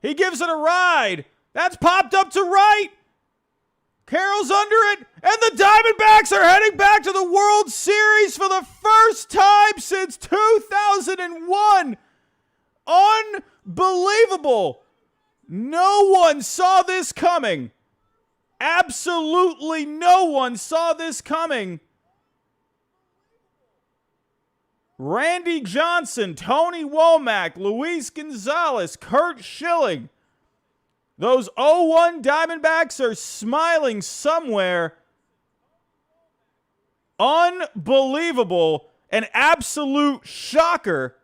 He gives it a ride. That's popped up to right. Carroll's under it, and the Diamondbacks are heading back to the World Series for the first time since 2001. Unbelievable. No one saw this coming. Absolutely no one saw this coming. Randy Johnson, Tony Womack, Luis Gonzalez, Kurt Schilling. Those 0-1 Diamondbacks are smiling somewhere. Unbelievable. An absolute shocker.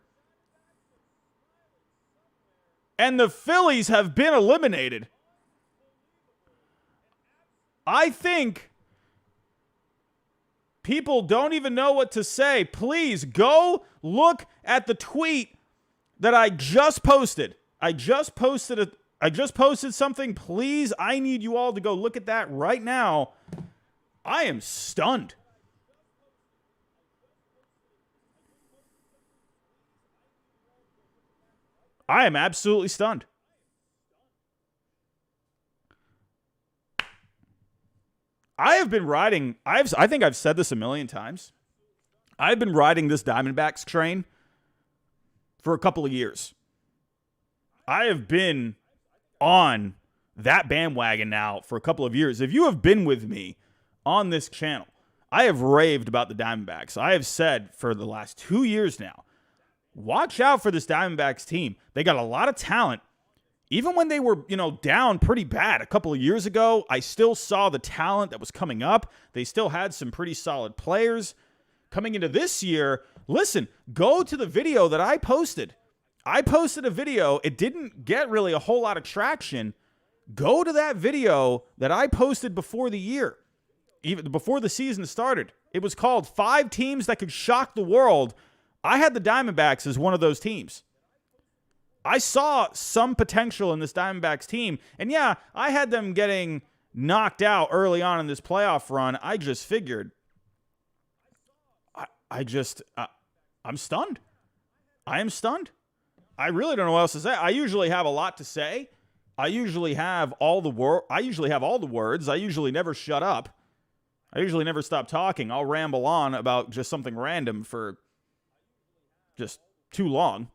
And the Phillies have been eliminated. I think people don't even know what to say. Please go look at the tweet that I just posted. I just posted something. Please, I need you all to go look at that right now. I am stunned. I am absolutely stunned. I have been riding, I think I've said this a million times. I've been riding this Diamondbacks train for a couple of years. I have been on that bandwagon now for a couple of years. If you have been with me on this channel, I have raved about the Diamondbacks. I have said for the last 2 years now, watch out for this Diamondbacks team. They got a lot of talent. Even when they were, down pretty bad a couple of years ago, I still saw the talent that was coming up. They still had some pretty solid players. Coming into this year, listen, go to the video that I posted. I posted a video. It didn't get really a whole lot of traction. Go to that video that I posted before the year, even before the season started. It was called 5 Teams That Could Shock the World. I had the Diamondbacks as one of those teams. I saw some potential in this Diamondbacks team. And yeah, I had them getting knocked out early on in this playoff run. I just figured, I'm stunned. I am stunned. I really don't know what else to say. I usually have a lot to say. I usually have all the words. I usually never shut up. I usually never stop talking. I'll ramble on about just something random for just too long.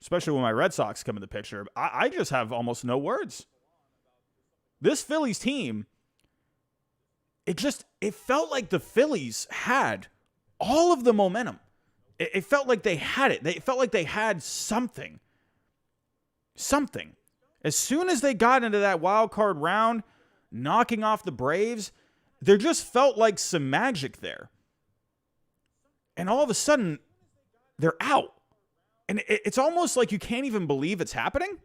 Especially when my Red Sox come in the picture. I just have almost no words. This Phillies team, it felt like the Phillies had all of the momentum. It felt like they had it. It felt like they had something. Something. As soon as they got into that wild card round, knocking off the Braves, there just felt like some magic there. And all of a sudden, they're out. And it's almost like you can't even believe it's happening.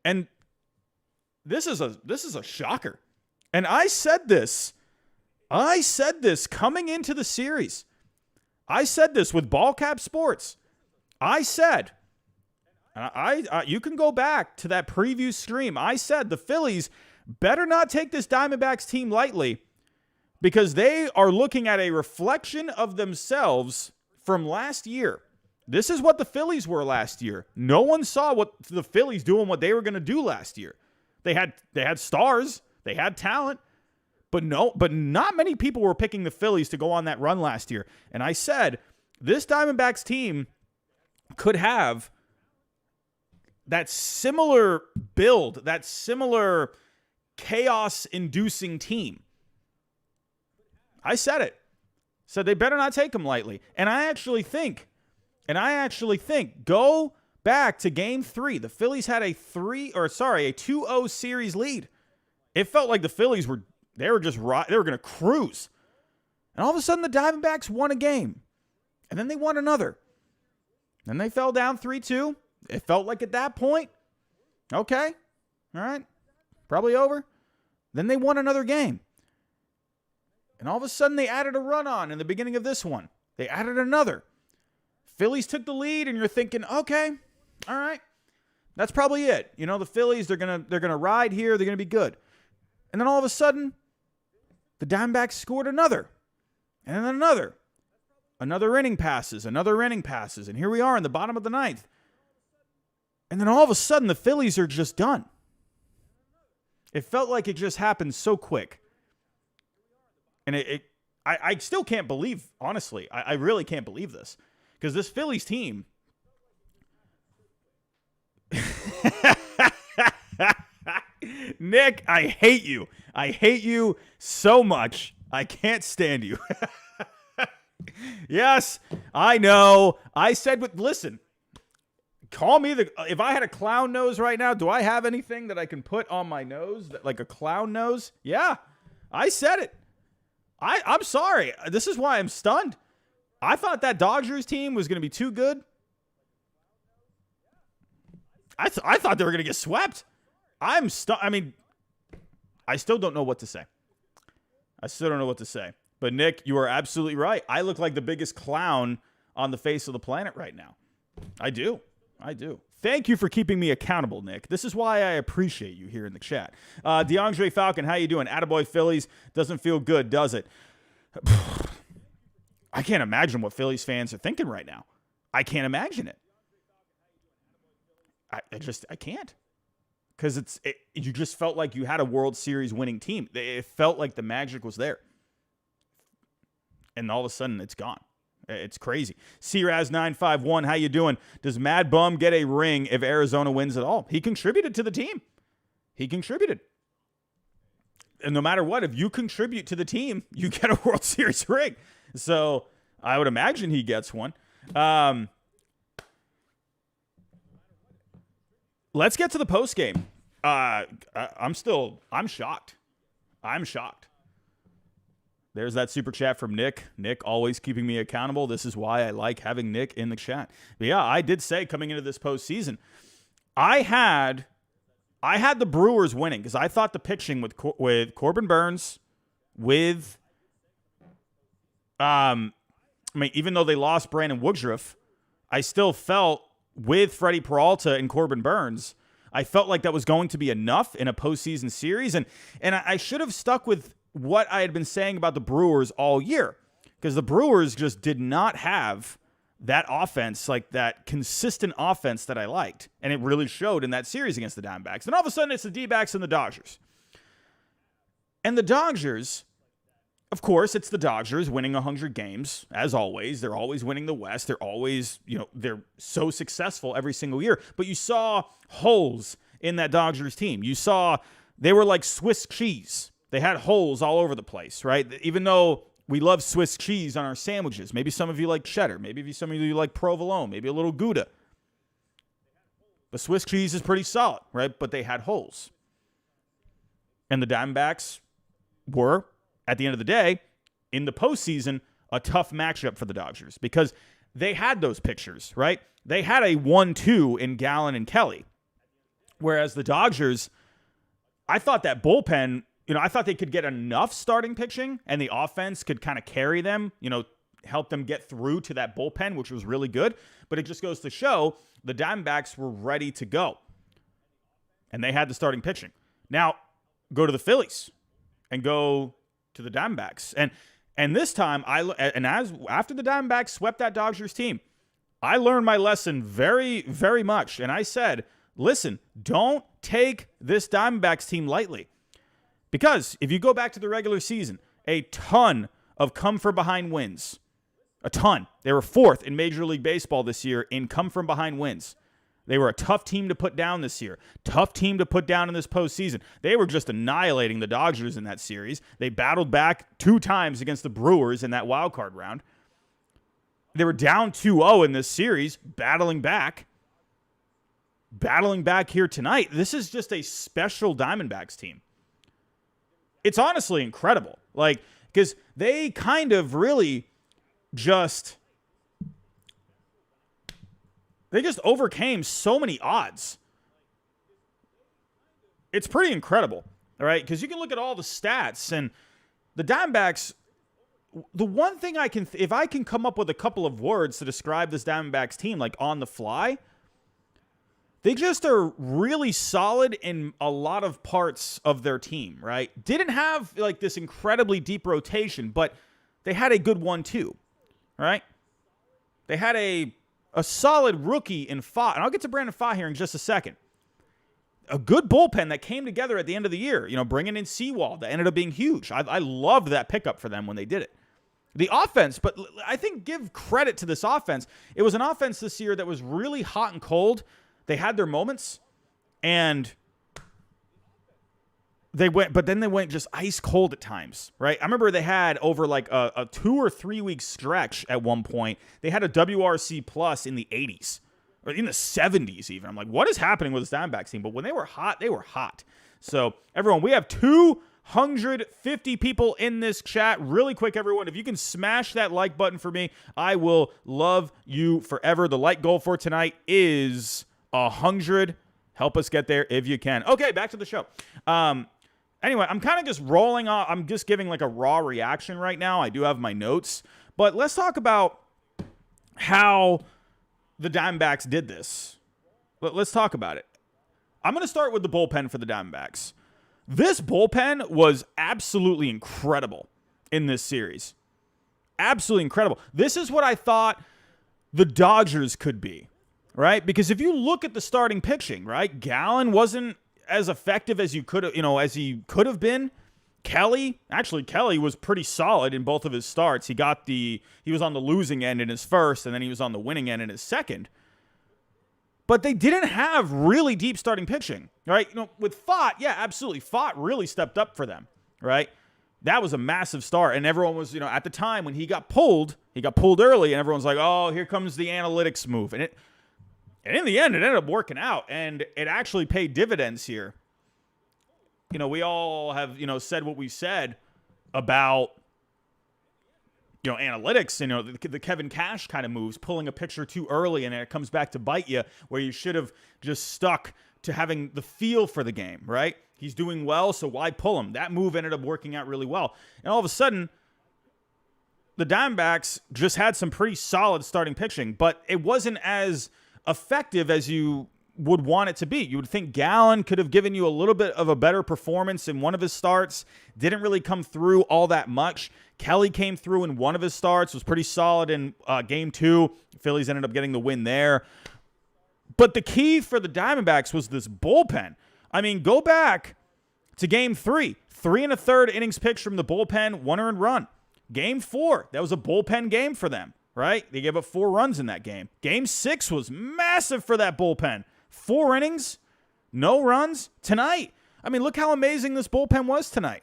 And this is a shocker. And I said this coming into the series. I said this with Ballcap Sports. I said, and you can go back to that preview stream. I said the Phillies better not take this Diamondbacks team lightly because they are looking at a reflection of themselves from last year. This is what the Phillies were last year. No one saw what the Phillies doing what they were going to do last year. They had stars, they had talent, but not many people were picking the Phillies to go on that run last year. And I said this Diamondbacks team could have that similar build, that similar chaos-inducing team. I said it. Said they better not take them lightly. And I actually think, go back to Game 3. The Phillies had a 2-0 series lead. It felt like the Phillies were going to cruise. And all of a sudden, the Diamondbacks won a game. And then they won another. Then they fell down 3-2. It felt like at that point, okay, all right, probably over. Then they won another game. And all of a sudden, they added a run on in the beginning of this one. They added another. Phillies took the lead, and you're thinking, okay, all right, that's probably it. The Phillies, they're gonna ride here. They're gonna be good. And then all of a sudden, the Diamondbacks scored another, and then another. Another inning passes, and here we are in the bottom of the ninth. And then all of a sudden, the Phillies are just done. It felt like it just happened so quick. And I still can't believe, honestly, I really can't believe this. Because this Phillies team. Nick, I hate you. I hate you so much. I can't stand you. Yes, I know. I said, but listen, call me if I had a clown nose right now, do I have anything that I can put on my nose, like a clown nose? Yeah, I said it. I'm sorry. This is why I'm stunned. I thought that Dodgers team was going to be too good. I thought they were going to get swept. I'm stunned. I mean, I still don't know what to say. But, Nick, you are absolutely right. I look like the biggest clown on the face of the planet right now. I do. Thank you for keeping me accountable, Nick. This is why I appreciate you here in the chat. DeAndre Falcon, how you doing? Attaboy Phillies. Doesn't feel good, does it? I can't imagine what Phillies fans are thinking right now. I can't imagine it. I can't. Because you just felt like you had a World Series winning team. It felt like the magic was there. And all of a sudden, it's gone. It's crazy. CRAS951, how you doing? Does Mad Bum get a ring if Arizona wins at all? He contributed to the team. And no matter what, if you contribute to the team, you get a World Series ring. So I would imagine he gets one. Let's get to the postgame. I'm shocked. There's that super chat from Nick. Nick always keeping me accountable. This is why I like having Nick in the chat. But yeah, I did say coming into this postseason, I had the Brewers winning because I thought the pitching with Corbin Burnes, with even though they lost Brandon Woodruff, I still felt with Freddie Peralta and Corbin Burnes, I felt like that was going to be enough in a postseason series, and I should have stuck with what I had been saying about the Brewers all year, because the Brewers just did not have that offense, like that consistent offense that I liked, and it really showed in that series against the Diamondbacks. And all of a sudden, it's the D-backs and the Dodgers. And the Dodgers, of course, it's the Dodgers winning 100 games, as always. They're always winning the West. They're always, they're so successful every single year. But you saw holes in that Dodgers team. You saw they were like Swiss cheese. They had holes all over the place, right? Even though we love Swiss cheese on our sandwiches. Maybe some of you like cheddar. Maybe some of you like provolone. Maybe a little Gouda. But Swiss cheese is pretty solid, right? But they had holes. And the Diamondbacks were, at the end of the day, in the postseason, a tough matchup for the Dodgers because they had those pictures, right? They had a 1-2 in Gallen and Kelly. Whereas the Dodgers, I thought that bullpen, I thought they could get enough starting pitching and the offense could kind of carry them, help them get through to that bullpen, which was really good. But it just goes to show the Diamondbacks were ready to go. And they had the starting pitching. Now, go to the Phillies and go to the Diamondbacks. And this time, after the Diamondbacks swept that Dodgers team, I learned my lesson very, very much. And I said, listen, don't take this Diamondbacks team lightly. Because if you go back to the regular season, a ton of come-from-behind wins. A ton. They were fourth in Major League Baseball this year in come-from-behind wins. They were a tough team to put down this year. Tough team to put down in this postseason. They were just annihilating the Dodgers in that series. They battled back 2 times against the Brewers in that wild card round. They were down 2-0 in this series, battling back here tonight. This is just a special Diamondbacks team. It's honestly incredible. Because they kind of really just overcame so many odds. It's pretty incredible, all right? Because you can look at all the stats, and the Diamondbacks, the one thing if I can come up with a couple of words to describe this Diamondbacks team, like on the fly, they just are really solid in a lot of parts of their team, right? Didn't have this incredibly deep rotation, but they had a good 1-2, right? They had a a solid rookie in Fott, and I'll get to Brandon Fott here in just a second. A good bullpen that came together at the end of the year, bringing in Seawald, that ended up being huge. I loved that pickup for them when they did it. The offense, but I think give credit to this offense. It was an offense this year that was really hot and cold. They had their moments, and they went just ice cold at times, right? I remember they had over like a 2 or 3 week stretch at one point. They had a WRC plus in the 80s or in the 70s even. I'm like, what is happening with this Diamondbacks team? But when they were hot, they were hot. So everyone, we have 250 people in this chat. Really quick, everyone, if you can smash that like button for me, I will love you forever. The like goal for tonight is 100. Help us get there if you can. Okay, back to the show. Anyway, I'm kind of just rolling off. I'm just giving like a raw reaction right now. I do have my notes. But let's talk about how the Diamondbacks did this. Let's talk about it. I'm going to start with the bullpen for the Diamondbacks. This bullpen was absolutely incredible in this series. Absolutely incredible. This is what I thought the Dodgers could be, right? Because if you look at the starting pitching, right, Gallen wasn't as effective as he could have been. Kelly was pretty solid in both of his starts. He was on the losing end in his first, and then he was on the winning end in his second. But they didn't have really deep starting pitching, right? With Fott, yeah, absolutely. Fott really stepped up for them, right? That was a massive start, and everyone was, at the time when he got pulled early, and everyone's like, oh, here comes the analytics move. And in the end, it ended up working out, and it actually paid dividends here. We all have, said what we said about, analytics, the Kevin Cash kind of moves, pulling a pitcher too early, and then it comes back to bite you, where you should have just stuck to having the feel for the game, right? He's doing well, so why pull him? That move ended up working out really well. And all of a sudden, the Diamondbacks just had some pretty solid starting pitching, but it wasn't as effective as you would want it to be. You would think Gallen could have given you a little bit of a better performance in one of his starts. Didn't really come through all that much. Kelly came through in one of his starts, was pretty solid in game 2. Phillies ended up getting the win there. But the key for the Diamondbacks was this bullpen. I mean, go back to game 3. 3 1/3 innings pitched from the bullpen, 1 earned run. Game 4, that was a bullpen game for them, right? They gave up 4 runs in that game. Game 6 was massive for that bullpen. 4 innings, no runs tonight. I mean, look how amazing this bullpen was tonight.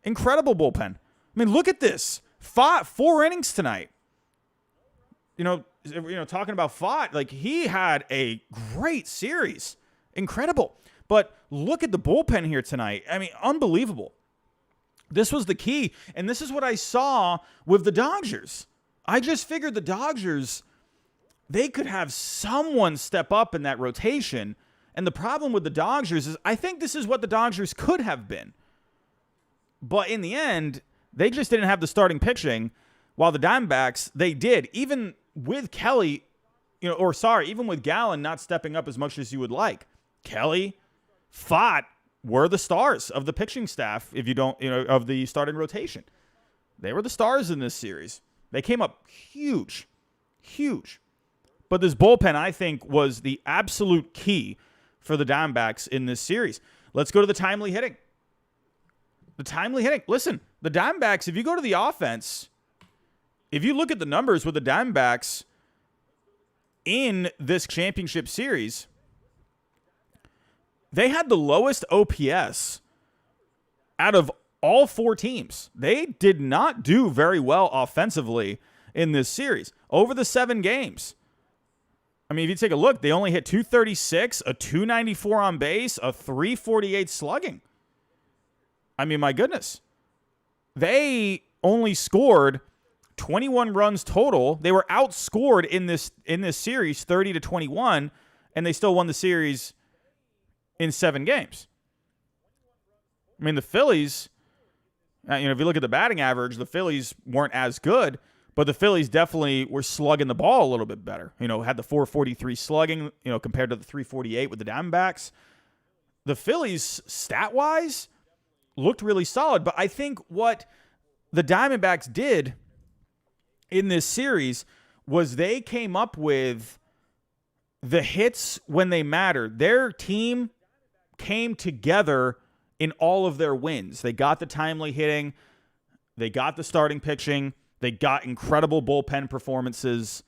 Incredible bullpen. I mean, look at this. 4 innings tonight. Talking about Fott, like he had a great series. Incredible. But look at the bullpen here tonight. I mean, unbelievable. This was the key. And this is what I saw with the Dodgers. I just figured the Dodgers, they could have someone step up in that rotation. And the problem with the Dodgers is I think this is what the Dodgers could have been. But in the end, they just didn't have the starting pitching, while the Diamondbacks, they did. Even with Kelly, even with Gallen not stepping up as much as you would like. Kelly, Fott were the stars of the pitching staff, of the starting rotation. They were the stars in this series. They came up huge. But this bullpen, I think, was the absolute key for the Diamondbacks in this series. Let's go to the timely hitting. Listen, the Diamondbacks, if you go to the offense, if you look at the numbers with the Diamondbacks in this championship series, they had the lowest OPS out of all 4 teams. They did not do very well offensively in this series. Over the 7 games, I mean, if you take a look, they only hit 236, a 294 on base, a 348 slugging. I mean, my goodness. They only scored 21 runs total. They were outscored in this series 30-21, and they still won the series in 7 games. I mean, the Phillies, if you look at the batting average, the Phillies weren't as good, but the Phillies definitely were slugging the ball a little bit better. Had the 443 slugging, compared to the 348 with the Diamondbacks. The Phillies, stat-wise, looked really solid, but I think what the Diamondbacks did in this series was they came up with the hits when they mattered. Their team came together in all of their wins. They got the timely hitting. They got the starting pitching. They got incredible bullpen performances,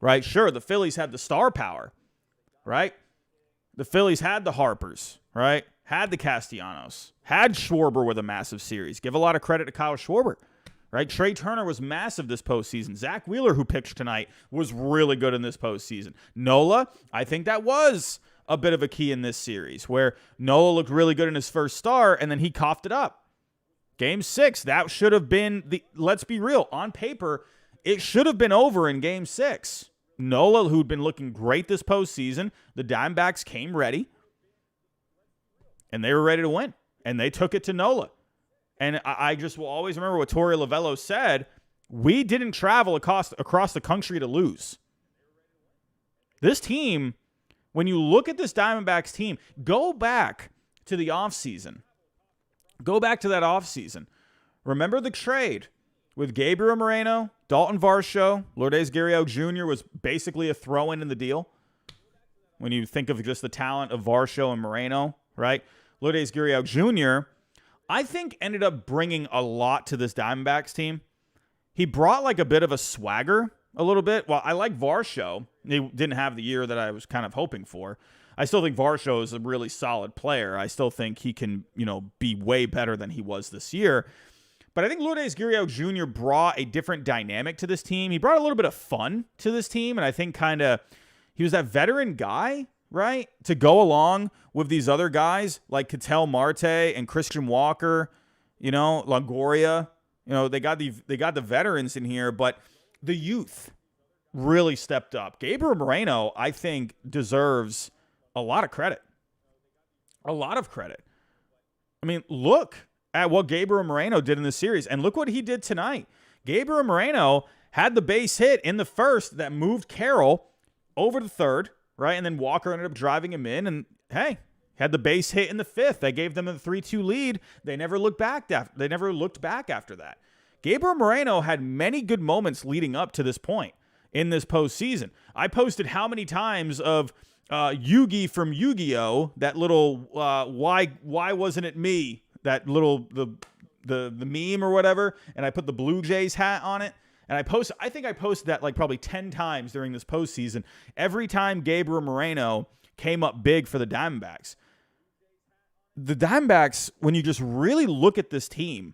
right? Sure, the Phillies had the star power, right? The Phillies had the Harpers, right? Had the Castellanos. Had Schwarber with a massive series. Give a lot of credit to Kyle Schwarber, right? Trey Turner was massive this postseason. Zach Wheeler, who pitched tonight, was really good in this postseason. Nola, I think that was a bit of a key in this series, where Nola looked really good in his first start, and then he coughed it up. Game 6, that should have been let's be real, on paper, it should have been over in Game 6. Nola, who'd been looking great this postseason, the Diamondbacks came ready, and they were ready to win, and they took it to Nola. And I just will always remember what Torey Lovello said, we didn't travel across the country to lose. This team, when you look at this Diamondbacks team, go back to the offseason. Go back to that offseason. Remember the trade with Gabriel Moreno, Dalton Varsho, Lourdes Gurriel Jr. was basically a throw-in the deal. When you think of just the talent of Varsho and Moreno, right? Lourdes Gurriel Jr., I think ended up bringing a lot to this Diamondbacks team. He brought like a bit of a swagger a little bit. Well, I like Varsho. He didn't have the year that I was kind of hoping for. I still think Varsho is a really solid player. I still think he can, be way better than he was this year. But I think Lourdes Gurriel Jr. brought a different dynamic to this team. He brought a little bit of fun to this team, and I think he was that veteran guy, right, to go along with these other guys like Ketel Marte and Christian Walker, Longoria. They got the veterans in here, but the youth really stepped up. Gabriel Moreno, I think, deserves a lot of credit. A lot of credit. I mean, look at what Gabriel Moreno did in the series, and look what he did tonight. Gabriel Moreno had the base hit in the first that moved Carroll over to third, right? And then Walker ended up driving him in, and hey, had the base hit in the fifth. That gave them a 3-2 lead. They never looked back after that. Gabriel Moreno had many good moments leading up to this point in this postseason. I posted how many times of Yugi from Yu-Gi-Oh! That little why wasn't it me? That little the meme or whatever, and I put the Blue Jays hat on it. And I think I posted that like probably 10 times during this postseason. Every time Gabriel Moreno came up big for the Diamondbacks. The Diamondbacks, when you just really look at this team,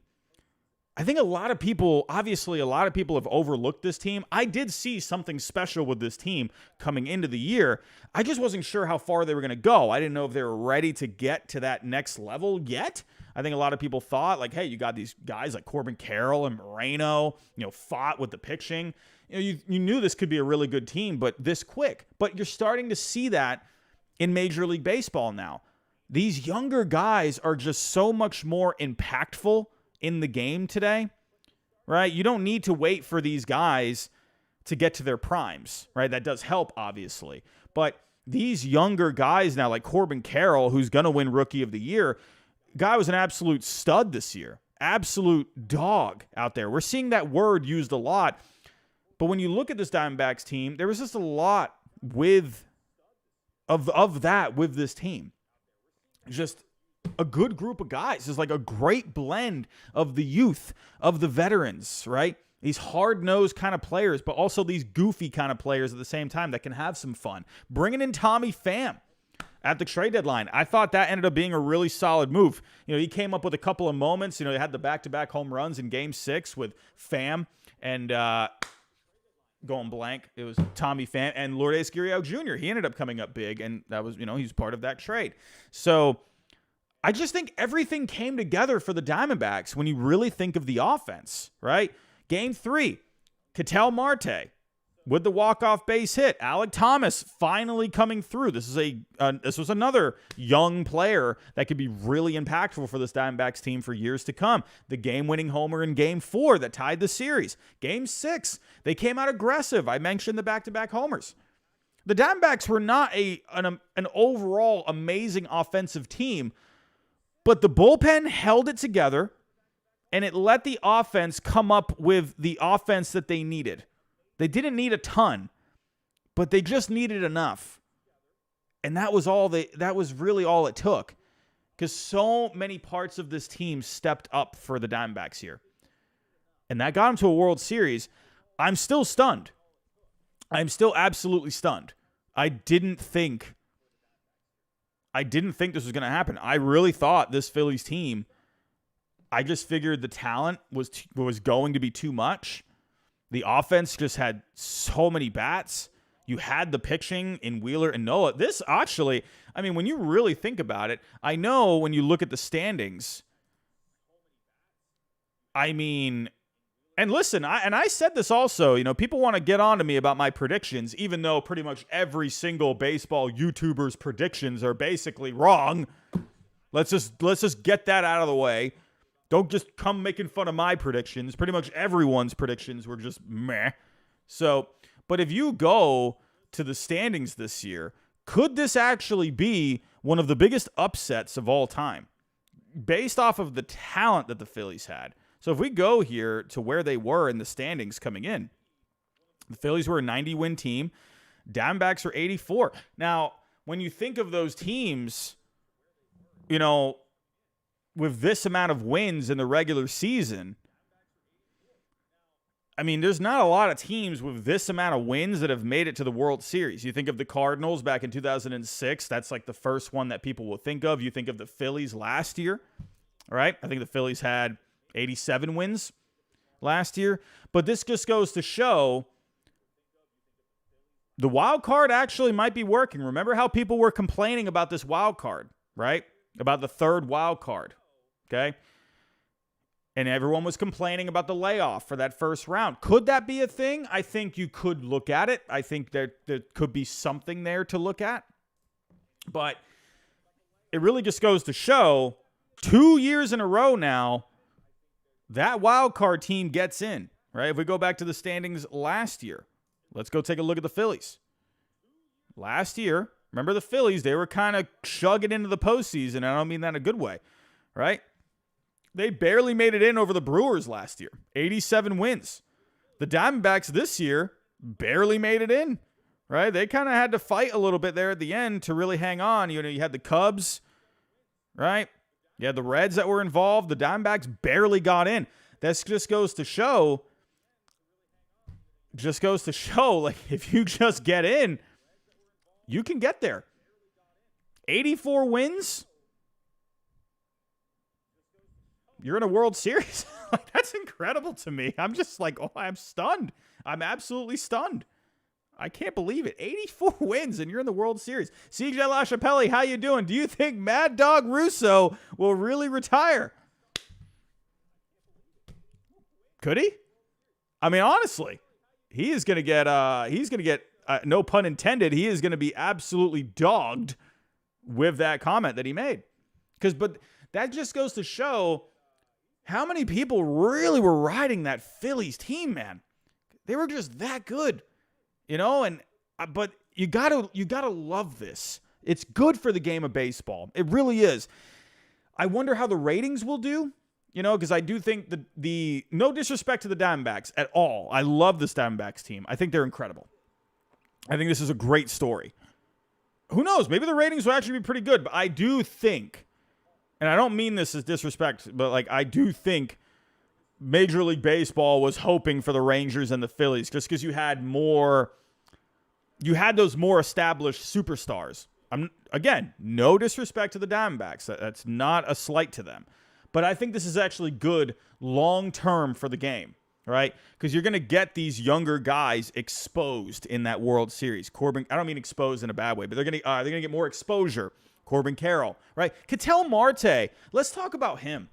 I think a lot of people have overlooked this team. I did see something special with this team coming into the year. I just wasn't sure how far they were going to go. I didn't know if they were ready to get to that next level yet. I think a lot of people thought, like, hey, you got these guys like Corbin Carroll and Moreno, fought with the pitching. You knew this could be a really good team, but this quick. But you're starting to see that in Major League Baseball now. These younger guys are just so much more impactful in the game today, right? You don't need to wait for these guys to get to their primes, right? That does help, obviously. But these younger guys now, like Corbin Carroll, who's going to win Rookie of the Year, guy was an absolute stud this year. Absolute dog out there. We're seeing that word used a lot. But when you look at this Diamondbacks team, there was just a lot of that with this team. Just a good group of guys. It's like a great blend of the youth, of the veterans, right? These hard-nosed kind of players, but also these goofy kind of players at the same time that can have some fun. Bringing in Tommy Pham at the trade deadline, I thought that ended up being a really solid move. He came up with a couple of moments. He had the back-to-back home runs in Game 6 with Pham and going blank. It was Tommy Pham and Lourdes Gurriel Jr. He ended up coming up big, and that was, he was part of that trade. So I just think everything came together for the Diamondbacks when you really think of the offense, right? Game 3, Ketel Marte with the walk-off base hit. Alec Thomas finally coming through. This was another young player that could be really impactful for this Diamondbacks team for years to come. The game-winning homer in Game 4 that tied the series. Game 6, they came out aggressive. I mentioned the back-to-back homers. The Diamondbacks were not an overall amazing offensive team, but the bullpen held it together, and it let the offense come up with the offense that they needed. They didn't need a ton, but they just needed enough. And that was really all it took. Because so many parts of this team stepped up for the Diamondbacks here. And that got them to a World Series. I'm still stunned. I'm still absolutely stunned. I didn't think this was going to happen. I really thought this Phillies team, I just figured the talent was going to be too much. The offense just had so many bats. You had the pitching in Wheeler and Nola. This actually, I mean, when you really think about it, I know when you look at the standings, I mean, and listen, I said this also, people want to get on to me about my predictions, even though pretty much every single baseball YouTuber's predictions are basically wrong. Let's just get that out of the way. Don't just come making fun of my predictions. Pretty much everyone's predictions were just meh. So, but if you go to the standings this year, could this actually be one of the biggest upsets of all time based off of the talent that the Phillies had? So if we go here to where they were in the standings coming in, the Phillies were a 90-win team. Diamondbacks were 84. Now, when you think of those teams, with this amount of wins in the regular season, I mean, there's not a lot of teams with this amount of wins that have made it to the World Series. You think of the Cardinals back in 2006. That's like the first one that people will think of. You think of the Phillies last year, right? I think the Phillies had 87 wins last year. But this just goes to show the wild card actually might be working. Remember how people were complaining about this wild card, right? About the third wild card, okay? And everyone was complaining about the layoff for that first round. Could that be a thing? I think you could look at it. I think there could be something there to look at. But it really just goes to show 2 years in a row now, that wild card team gets in, right? If we go back to the standings last year, let's go take a look at the Phillies. Last year, remember the Phillies, they were kind of chugging into the postseason. I don't mean that in a good way, right? They barely made it in over the Brewers last year. 87 wins. The Diamondbacks this year barely made it in, right? They kind of had to fight a little bit there at the end to really hang on. You had the Cubs, right? You had the Reds that were involved. The Diamondbacks barely got in. This just goes to show, like, if you just get in, you can get there. 84 wins. You're in a World Series. Like, that's incredible to me. I'm just like, I'm stunned. I'm absolutely stunned. I can't believe it. 84 wins and you're in the World Series. CJ LaChapelle, how you doing? Do you think Mad Dog Russo will really retire? Could he? I mean, honestly, he is going to get, no pun intended, he is going to be absolutely dogged with that comment that he made. But that just goes to show how many people really were riding that Phillies team, man. They were just that good, but you gotta love this. It's good for the game of baseball. It really is. I wonder how the ratings will do, because I do think the no disrespect to the Diamondbacks at all. I love this Diamondbacks team. I think they're incredible. I think this is a great story. Who knows? Maybe the ratings will actually be pretty good, but I do think, and I don't mean this as disrespect, but I do think Major League Baseball was hoping for the Rangers and the Phillies just because you had those more established superstars. Again, no disrespect to the Diamondbacks. That's not a slight to them. But I think this is actually good long-term for the game, right? Because you're going to get these younger guys exposed in that World Series. Corbin, I don't mean exposed in a bad way, but they're going to get more exposure. Corbin Carroll, right? Ketel Marte. Let's talk about him.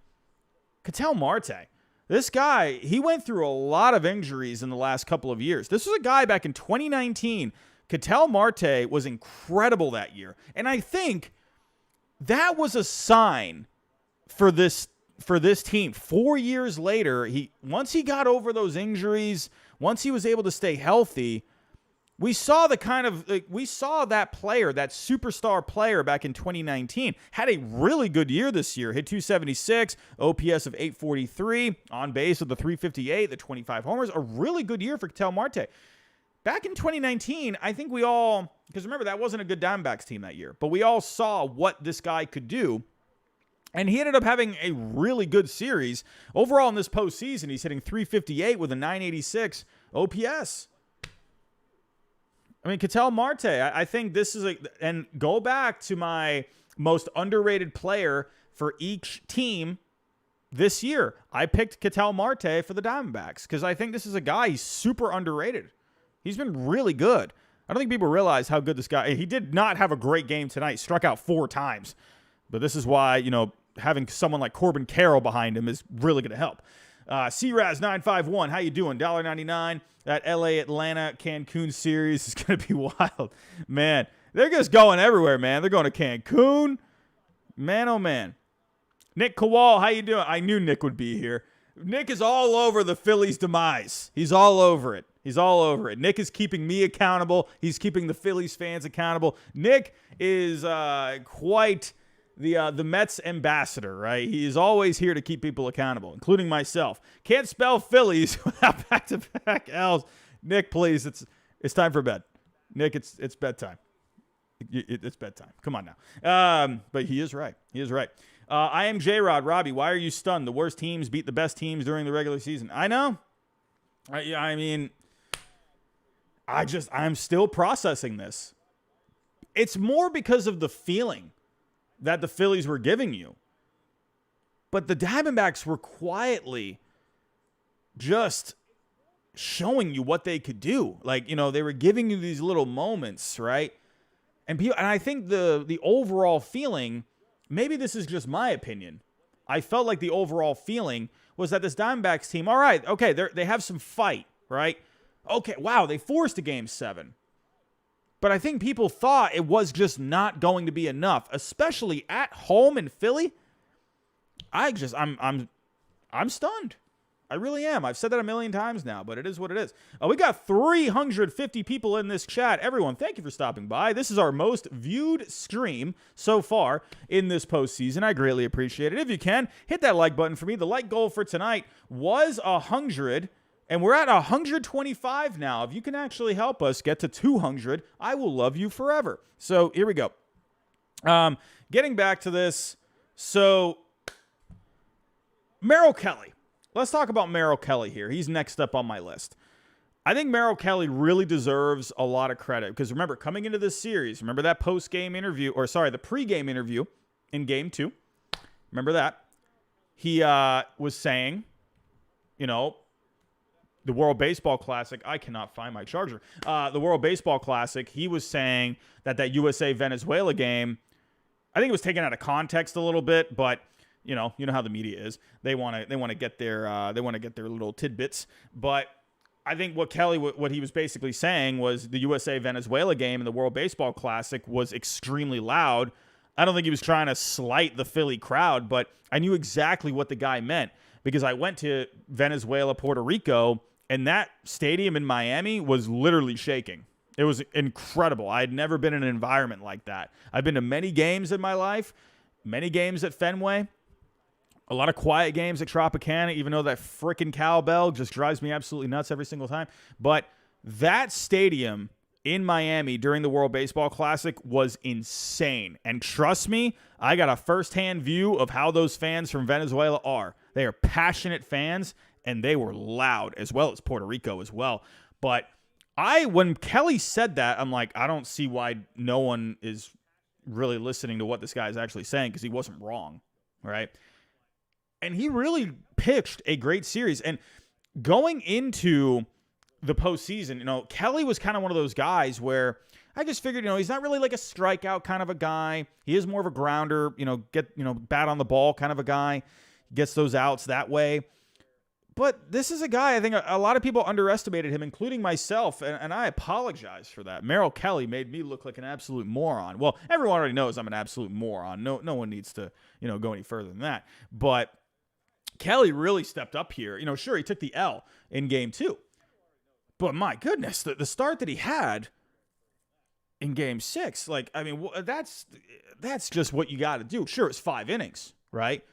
Ketel Marte. This guy, he went through a lot of injuries in the last couple of years. This was a guy back in 2019. Ketel Marte was incredible that year. And I think that was a sign for this team. 4 years later, once he got over those injuries, once he was able to stay healthy, We saw the kind of, we saw that player, that superstar player back in 2019, had a really good year this year. Hit 276, OPS of 843, on base with the 358, the 25 homers. A really good year for Ketel Marte. Back in 2019, I think we all, because remember, that wasn't a good Diamondbacks team that year, but we all saw what this guy could do. And he ended up having a really good series. Overall in this postseason, he's hitting 358 with a 986 OPS. I mean, Ketel Marte, I think this is and go back to my most underrated player for each team this year. I picked Ketel Marte for the Diamondbacks because I think this is a guy, he's super underrated. He's been really good. I don't think people realize how good this guy, he did not have a great game tonight, struck out 4 times. But this is why, having someone like Corbin Carroll behind him is really going to help. CRAS951, how you doing? $1.99. That LA-Atlanta Cancun series is going to be wild. Man, they're just going everywhere, man. They're going to Cancun. Man, oh, man. Nick Kowal, how you doing? I knew Nick would be here. Nick is all over the Phillies' demise. He's all over it. He's all over it. Nick is keeping me accountable. He's keeping the Phillies fans accountable. Nick is quite the Mets ambassador, right? He is always here to keep people accountable, including myself. Can't spell Phillies without back-to-back L's. Nick, please, it's time for bed. Nick, it's bedtime. It's bedtime. Come on now. But he is right. He is right. I am J-Rod. Robbie, why are you stunned? The worst teams beat the best teams during the regular season. I know. I mean, I'm still processing this. It's more because of the feeling that the Phillies were giving you. But the Diamondbacks were quietly just showing you what they could do. Like, they were giving you these little moments, right? And I think the overall feeling, maybe this is just my opinion, I felt like the overall feeling was that this Diamondbacks team, all right, okay, they have some fight, right? Okay, wow, they forced a Game 7. But I think people thought it was just not going to be enough, especially at home in Philly. I'm stunned. I really am. I've said that a million times now, but it is what it is. We got 350 people in this chat. Everyone, thank you for stopping by. This is our most viewed stream so far in this postseason. I greatly appreciate it. If you can, hit that like button for me. The like goal for tonight was 100. And we're at 125 now. If you can actually help us get to 200, I will love you forever. So here we go. Getting back to this. So Merrill Kelly. Let's talk about Merrill Kelly here. He's next up on my list. I think Merrill Kelly really deserves a lot of credit because remember, coming into this series, remember that post-game interview, the pre-game interview in Game 2. Remember that? He was saying, the World Baseball Classic, I cannot find my charger. The World Baseball Classic, he was saying that USA-Venezuela game, I think it was taken out of context a little bit, but you know how the media is. They want to get their little tidbits. But I think what he was basically saying was the USA-Venezuela game in the World Baseball Classic was extremely loud. I don't think he was trying to slight the Philly crowd, but I knew exactly what the guy meant because I went to Venezuela, Puerto Rico, and that stadium in Miami was literally shaking. It was incredible. I had never been in an environment like that. I've been to many games in my life, many games at Fenway, a lot of quiet games at Tropicana, even though that frickin' cowbell just drives me absolutely nuts every single time. But that stadium in Miami during the World Baseball Classic was insane. And trust me, I got a firsthand view of how those fans from Venezuela are. They are passionate fans, and they were loud, as well as Puerto Rico as well. But when Kelly said that, I'm like, I don't see why no one is really listening to what this guy is actually saying because he wasn't wrong, right? And he really pitched a great series. And going into the postseason, Kelly was kind of one of those guys where I just figured, he's not really like a strikeout kind of a guy. He is more of a grounder, bat on the ball kind of a guy. Gets those outs that way. But this is a guy, I think a lot of people underestimated him, including myself, and I apologize for that. Merrill Kelly made me look like an absolute moron. Well, everyone already knows I'm an absolute moron. No one needs to, go any further than that. But Kelly really stepped up here. Sure, he took the L in Game 2. But my goodness, the start that he had in Game 6, like, I mean, that's just what you got to do. Sure, it's 5 innings, right?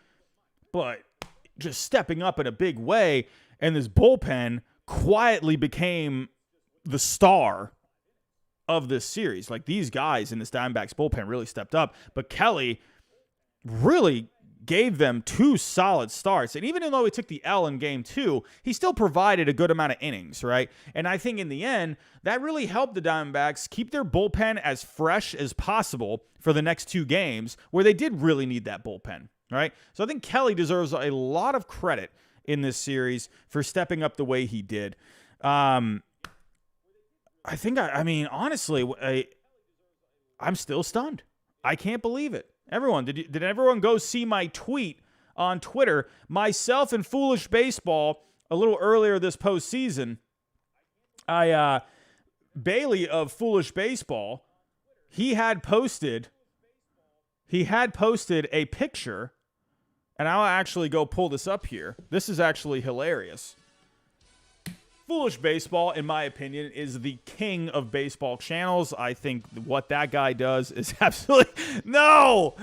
But just stepping up in a big way, and this bullpen quietly became the star of this series. Like, these guys in this Diamondbacks bullpen really stepped up. But Kelly really gave them 2 solid starts. And even though he took the L in Game 2, he still provided a good amount of innings, right? And I think in the end, that really helped the Diamondbacks keep their bullpen as fresh as possible for the next 2 games, where they did really need that bullpen, right? So I think Kelly deserves a lot of credit in this series for stepping up the way he did. I mean, honestly, I'm still stunned. I can't believe it. Everyone, did everyone go see my tweet on Twitter? Myself and Foolish Baseball, a little earlier this postseason, Bailey of Foolish Baseball, he had posted a picture, and I'll actually go pull this up here. This is actually hilarious. Foolish Baseball, in my opinion, is the king of baseball channels. I think what that guy does is absolutely no.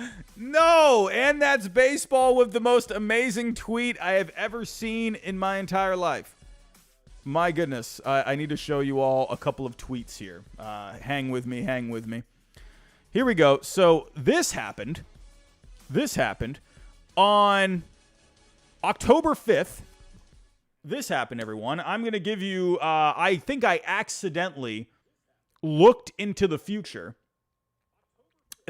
And that's baseball with the most amazing tweet I have ever seen in my entire life. My goodness, I need to show you all a couple of tweets here. Hang with me. Here we go. So this happened on October 5th. This happened, everyone. I'm going to give you, I think I accidentally looked into the future.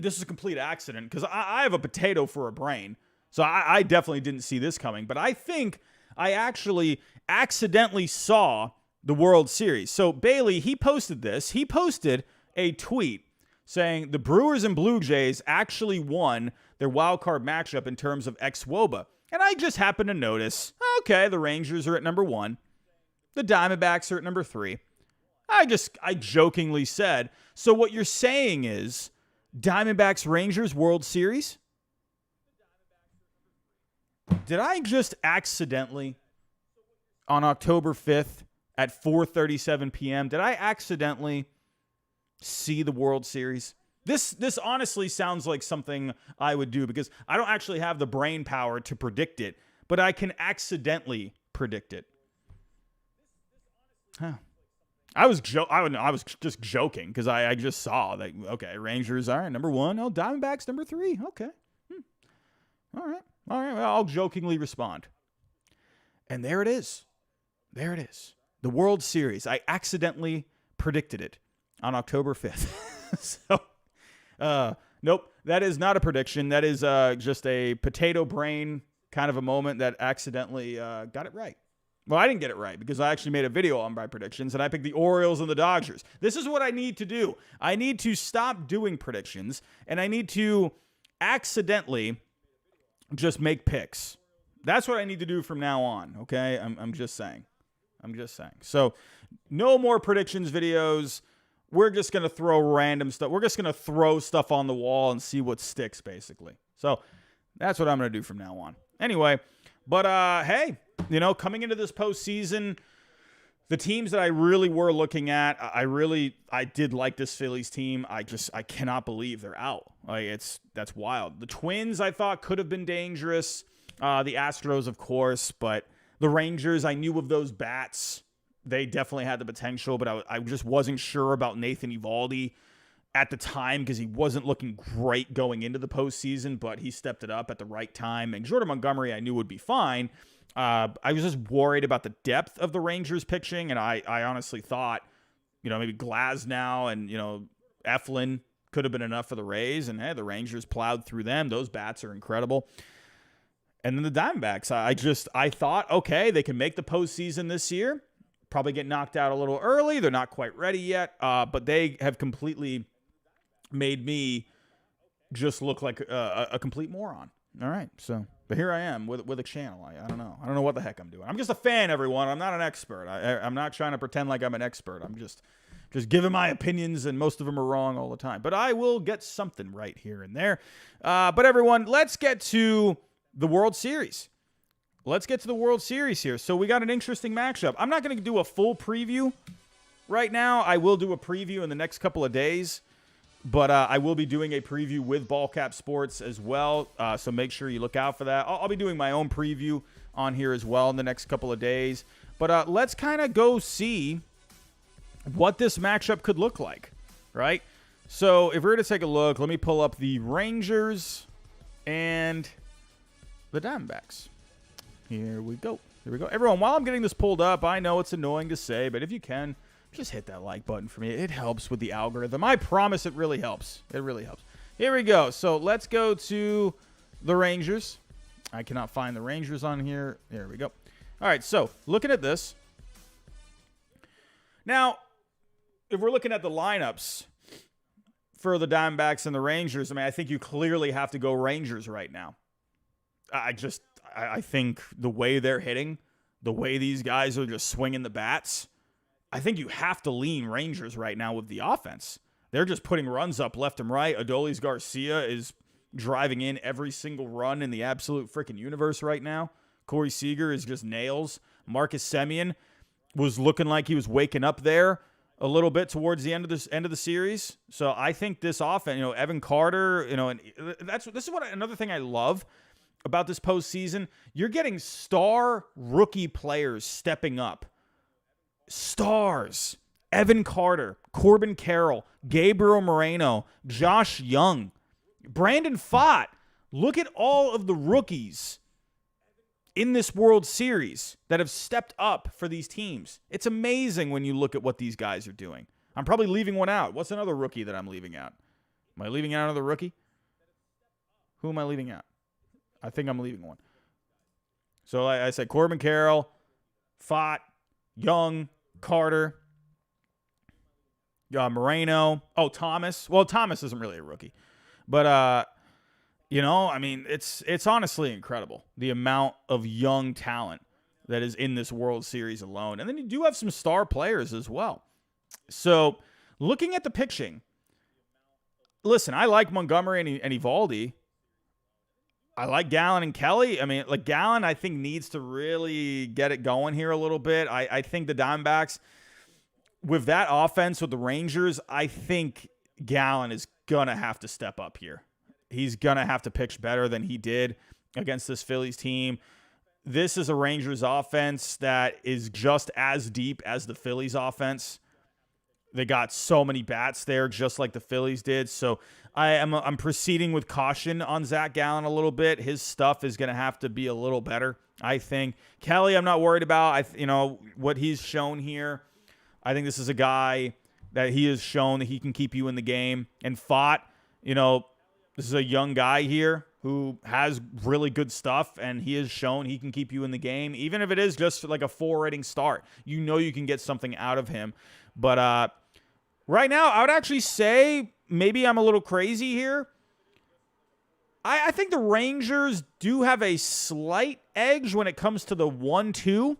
This is a complete accident because I have a potato for a brain. So I definitely didn't see this coming. But I think I actually accidentally saw the World Series. So Bailey, he posted this. He posted a tweet saying the Brewers and Blue Jays actually won their wild card matchup in terms of ex-WOBA. And I just happened to notice, okay, the Rangers are at number 1. The Diamondbacks are at number 3. I jokingly said, so what you're saying is Diamondbacks Rangers World Series? Did I just accidentally, on October 5th at 4:37 p.m., did I accidentally see the World Series? This honestly sounds like something I would do because I don't actually have the brain power to predict it, but I can accidentally predict it. Huh. I was just joking because I just saw that, okay, Rangers are number 1. Oh, Diamondbacks number 3. Okay. All right. Well, I'll jokingly respond. And there it is. The World Series. I accidentally predicted it on October 5th. So... nope, that is not a prediction. That is just a potato brain kind of a moment that accidentally got it right. Well, I didn't get it right because I actually made a video on my predictions, and I picked the Orioles and the Dodgers. This is what I need to do. I need to stop doing predictions, and I need to accidentally just make picks. That's what I need to do from now on, okay? I'm just saying. So, no more predictions videos. We're just going to throw random stuff. We're just going to throw stuff on the wall and see what sticks, basically. So that's what I'm going to do from now on. Anyway, but hey, coming into this postseason, the teams that I really were looking at, I did like this Phillies team. I cannot believe they're out. That's wild. The Twins, I thought, could have been dangerous. The Astros, of course, but the Rangers, I knew of those bats. They definitely had the potential, but I just wasn't sure about Nathan Eovaldi at the time because he wasn't looking great going into the postseason, but he stepped it up at the right time. And Jordan Montgomery, I knew would be fine. I was just worried about the depth of the Rangers pitching, and I honestly thought, maybe Glasnow and, Eflin could have been enough for the Rays, and hey, the Rangers plowed through them. Those bats are incredible. And then the Diamondbacks, I thought, okay, they can make the postseason this year. Probably get knocked out a little early. They're not quite ready yet, but they have completely made me just look like a complete moron. All right, but here I am with a channel. I don't know. I don't know what the heck I'm doing. I'm just a fan, everyone. I'm not an expert. I'm not trying to pretend like I'm an expert. I'm just giving my opinions, and most of them are wrong all the time. But I will get something right here and there. But everyone, let's get to the World Series. Let's get to the World Series here. So we got an interesting matchup. I'm not going to do a full preview right now. I will do a preview in the next couple of days, but I will be doing a preview with Ballcap Sports as well, so make sure you look out for that. I'll be doing my own preview on here as well in the next couple of days. But let's kind of go see what this matchup could look like, right? So if we were to take a look, let me pull up the Rangers and the Diamondbacks. Here we go. Here we go. Everyone, while I'm getting this pulled up, I know it's annoying to say, but if you can, just hit that like button for me. It helps with the algorithm. I promise it really helps. It really helps. Here we go. So let's go to the Rangers. I cannot find the Rangers on here. There we go. All right, so looking at this. Now, if we're looking at the lineups for the Diamondbacks and the Rangers, I mean, I think you clearly have to go Rangers right now. I think the way they're hitting, the way these guys are just swinging the bats, I think you have to lean Rangers right now with the offense. They're just putting runs up left and right. Adolis Garcia is driving in every single run in the absolute freaking universe right now. Corey Seager is just nails. Marcus Semien was looking like he was waking up there a little bit towards the end of the series. So I think this offense, Evan Carter, and this is what another thing I love about this postseason. You're getting star rookie players stepping up. Stars. Evan Carter, Corbin Carroll, Gabriel Moreno, Josh Young, Brandon Pfaadt. Look at all of the rookies in this World Series that have stepped up for these teams. It's amazing when you look at what these guys are doing. I'm probably leaving one out. What's another rookie that I'm leaving out? Am I leaving out another rookie? Who am I leaving out? I think I'm leaving one. So like I said, Corbin Carroll, Pfaadt, Young, Carter, Moreno. Oh, Thomas. Well, Thomas isn't really a rookie. But, I mean, it's honestly incredible, the amount of young talent that is in this World Series alone. And then you do have some star players as well. So, looking at the pitching, listen, I like Montgomery and Eovaldi. I like Gallen and Kelly. I mean, like Gallen, I think, needs to really get it going here a little bit. I think the Diamondbacks, with that offense with the Rangers, I think Gallen is going to have to step up here. He's going to have to pitch better than he did against this Phillies team. This is a Rangers offense that is just as deep as the Phillies offense. They got so many bats there, just like the Phillies did. So I'm proceeding with caution on Zach Gallen a little bit. His stuff is going to have to be a little better, I think. Kelly, I'm not worried about. What he's shown here. I think this is a guy that he has shown that he can keep you in the game. And Pfaadt, this is a young guy here who has really good stuff, and he has shown he can keep you in the game, even if it is just like a 4-inning start. You can get something out of him. But right now, I would actually say maybe I'm a little crazy here. I think the Rangers do have a slight edge when it comes to the 1-2.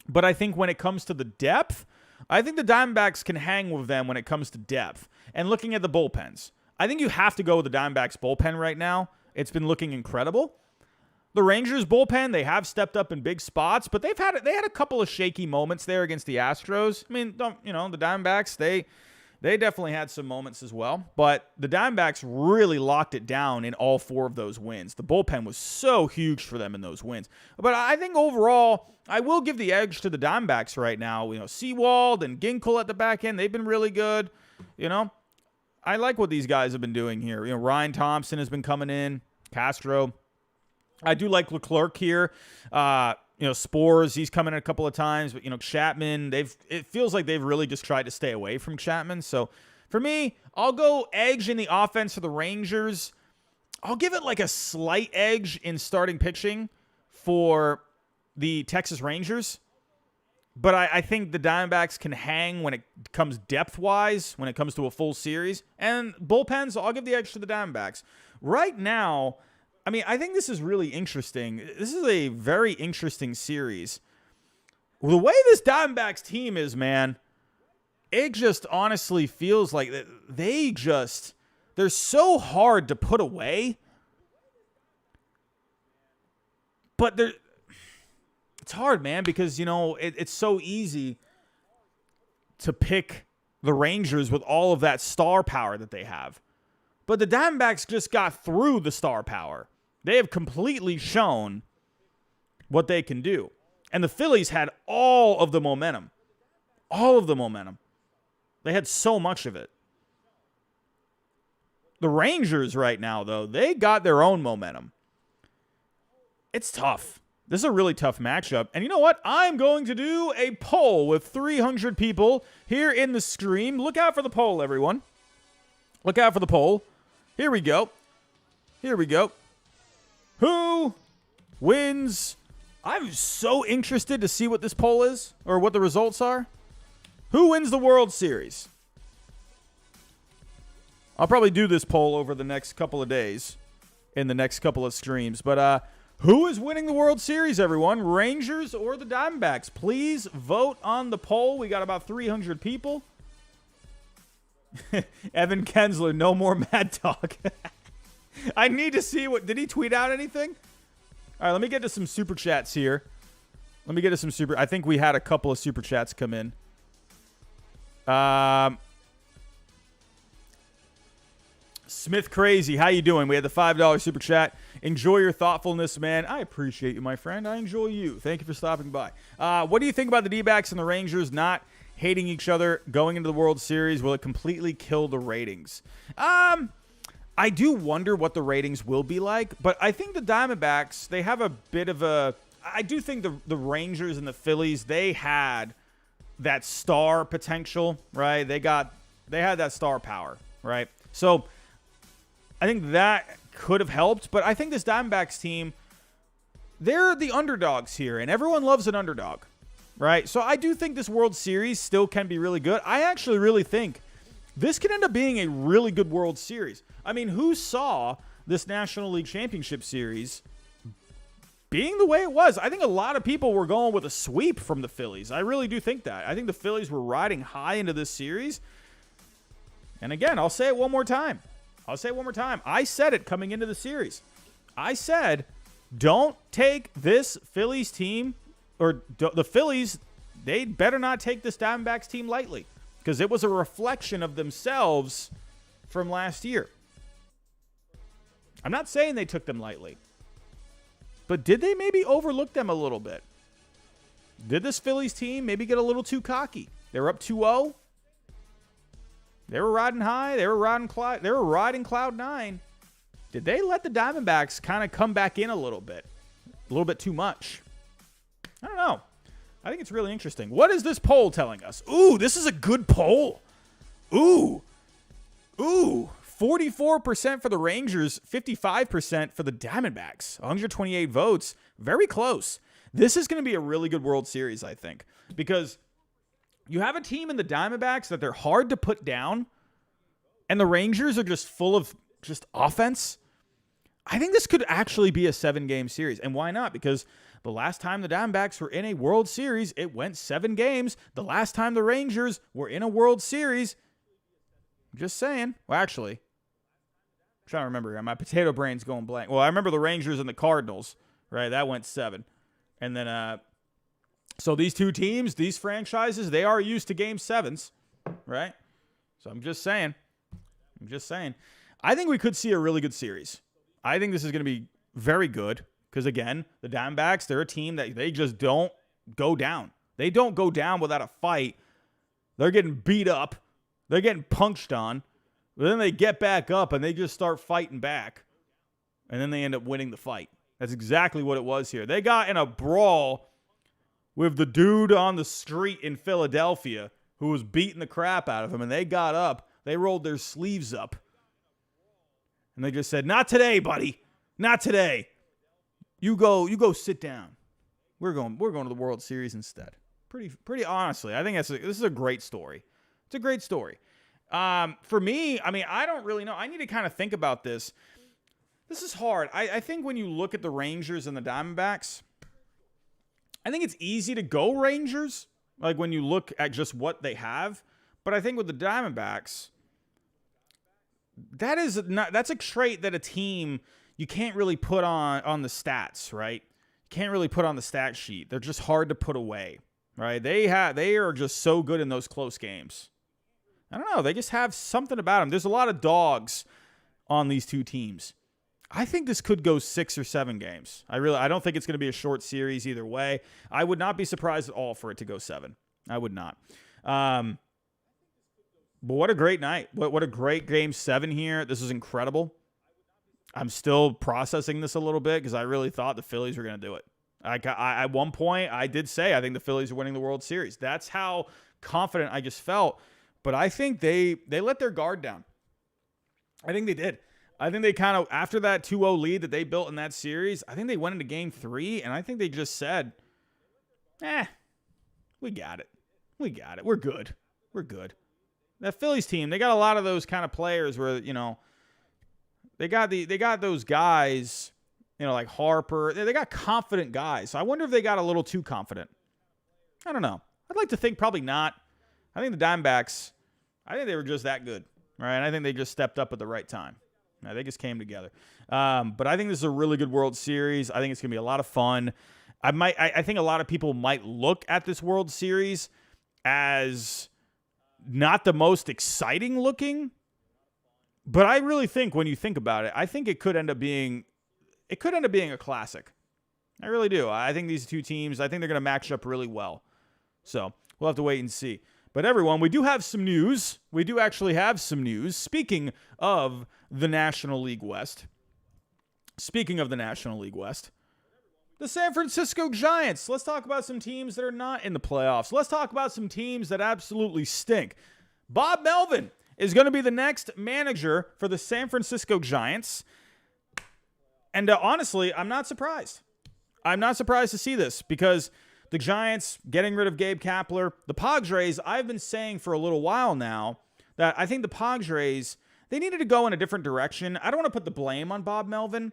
But I think when it comes to the depth, I think the Diamondbacks can hang with them when it comes to depth. And looking at the bullpens, I think you have to go with the Diamondbacks bullpen right now. It's been looking incredible. The Rangers bullpen, they have stepped up in big spots, but they had a couple of shaky moments there against the Astros. I mean, the Diamondbacks, they definitely had some moments as well, but the Diamondbacks really locked it down in all 4 of those wins. The bullpen was so huge for them in those wins. But I think overall, I will give the edge to the Diamondbacks right now. Sewald and Ginkel at the back end, they've been really good. I like what these guys have been doing here. Ryan Thompson has been coming in, Castro. I do like Leclerc here. Spores, he's come in a couple of times, but Chapman, it feels like they've really just tried to stay away from Chapman. So for me, I'll go edge in the offense for the Rangers. I'll give it like a slight edge in starting pitching for the Texas Rangers. But I think the Diamondbacks can hang when it comes depth-wise, when it comes to a full series. And bullpens, I'll give the edge to the Diamondbacks. Right now, I mean, I think this is really interesting. This is a very interesting series. The way this Diamondbacks team is, man, it just honestly feels like they're so hard to put away. But it's hard, man, because, it's so easy to pick the Rangers with all of that star power that they have. But the Diamondbacks just got through the star power. They have completely shown what they can do. And the Phillies had all of the momentum. All of the momentum. They had so much of it. The Rangers right now, though, they got their own momentum. It's tough. This is a really tough matchup. And you know what? I'm going to do a poll with 300 people here in the stream. Look out for the poll, everyone. Look out for the poll. Here we go. Here we go. Who wins? I'm so interested to see what this poll is or what the results are. Who wins the World Series? I'll probably do this poll over the next couple of days in the next couple of streams. But who is winning the World Series, everyone? Rangers or the Diamondbacks? Please vote on the poll. We got about 300 people. Evan Kensler, no more Mad Talk. I need to see what... Did he tweet out anything? All right, let me get to some Super Chats here. I think we had a couple of Super Chats come in. Smith Crazy, how you doing? We had the $5 Super Chat. Enjoy your thoughtfulness, man. I appreciate you, my friend. I enjoy you. Thank you for stopping by. What do you think about the D-backs and the Rangers not hating each other going into the World Series? Will it completely kill the ratings? I do wonder what the ratings will be like, but I think the Diamondbacks, they have a bit of a... I do think the Rangers and the Phillies, they had that star potential, right? They had that star power, right? So I think that could have helped, but I think this Diamondbacks team, they're the underdogs here, and everyone loves an underdog, right? So I do think this World Series still can be really good. I actually really think this could end up being a really good World Series. I mean, who saw this National League Championship Series being the way it was? I think a lot of people were going with a sweep from the Phillies. I really do think that. I think the Phillies were riding high into this series. And again, I'll say it one more time. I said it coming into the series. I said, don't take this Phillies team, or the Phillies, they better not take this Diamondbacks team lightly, because it was a reflection of themselves from last year. I'm not saying they took them lightly, but did they maybe overlook them a little bit? Did this Phillies team maybe get a little too cocky? They were up 2-0. They were riding high. They were riding cloud nine. Did they let the Diamondbacks kind of come back in a little bit too much? I don't know. I think it's really interesting. What is this poll telling us? Ooh, this is a good poll. Ooh. 44% for the Rangers, 55% for the Diamondbacks. 128 votes. Very close. This is going to be a really good World Series, I think, because you have a team in the Diamondbacks that they're hard to put down, and the Rangers are just full of just offense. I think this could actually be a 7-game series. And why not? Because the last time the Diamondbacks were in a World Series, it went 7 games. The last time the Rangers were in a World Series, just saying. Well, actually, I'm trying to remember here. My potato brain's going blank. Well, I remember the Rangers and the Cardinals, right? That went 7. And then, so these two teams, these franchises, they are used to Game 7s, right? So I'm just saying. I think we could see a really good series. I think this is going to be very good because, again, the Diamondbacks, they're a team that they just don't go down. They don't go down without a fight. They're getting beat up. They're getting punched on. But then they get back up and they just start fighting back. And then they end up winning the fight. That's exactly what it was here. They got in a brawl with the dude on the street in Philadelphia who was beating the crap out of him. And they got up. They rolled their sleeves up. And they just said, not today, buddy. Not today. You go sit down. We're going to the World Series instead. Pretty honestly, I think this is a great story. It's a great story. For me, I mean, I don't really know. I need to kind of think about this. This is hard. I think when you look at the Rangers and the Diamondbacks, I think it's easy to go Rangers, like when you look at just what they have. But I think with the Diamondbacks, that's a trait that a team you can't really put on the stats, right? You can't really put on the stat sheet. They're just hard to put away, right? They are just so good in those close games. I don't know. They just have something about them. There's a lot of dogs on these two teams. I think this could go 6 or 7 games. I don't think it's going to be a short series either way. I would not be surprised at all for it to go 7. I would not. But what a great night. What a great game 7 here. This is incredible. I'm still processing this a little bit because I really thought the Phillies were going to do it. At one point, I did say I think the Phillies are winning the World Series. That's how confident I just felt. But I think they let their guard down. I think they did. I think they kind of, after that 2-0 lead that they built in that series, I think they went into game 3, and I think they just said, we got it. We got it. We're good. We're good. That Phillies team, they got a lot of those kind of players where, they got those guys, like Harper. They got confident guys. So I wonder if they got a little too confident. I don't know. I'd like to think probably not. I think the Diamondbacks, I think they were just that good, right? I think they just stepped up at the right time. They just came together. But I think this is a really good World Series. I think it's going to be a lot of fun. I think a lot of people might look at this World Series as not the most exciting looking, but I really think when you think about it, I think it could end up being a classic. I really do. I think these two teams, I think they're going to match up really well. So we'll have to wait and see. But everyone, we do have some news. We do actually have some news. Speaking of the National League West. The San Francisco Giants. Let's talk about some teams that are not in the playoffs. Let's talk about some teams that absolutely stink. Bob Melvin is going to be the next manager for the San Francisco Giants. And honestly, I'm not surprised. I'm not surprised to see this because the Giants getting rid of Gabe Kapler. The Padres, I've been saying for a little while now that I think the Padres, they needed to go in a different direction. I don't want to put the blame on Bob Melvin,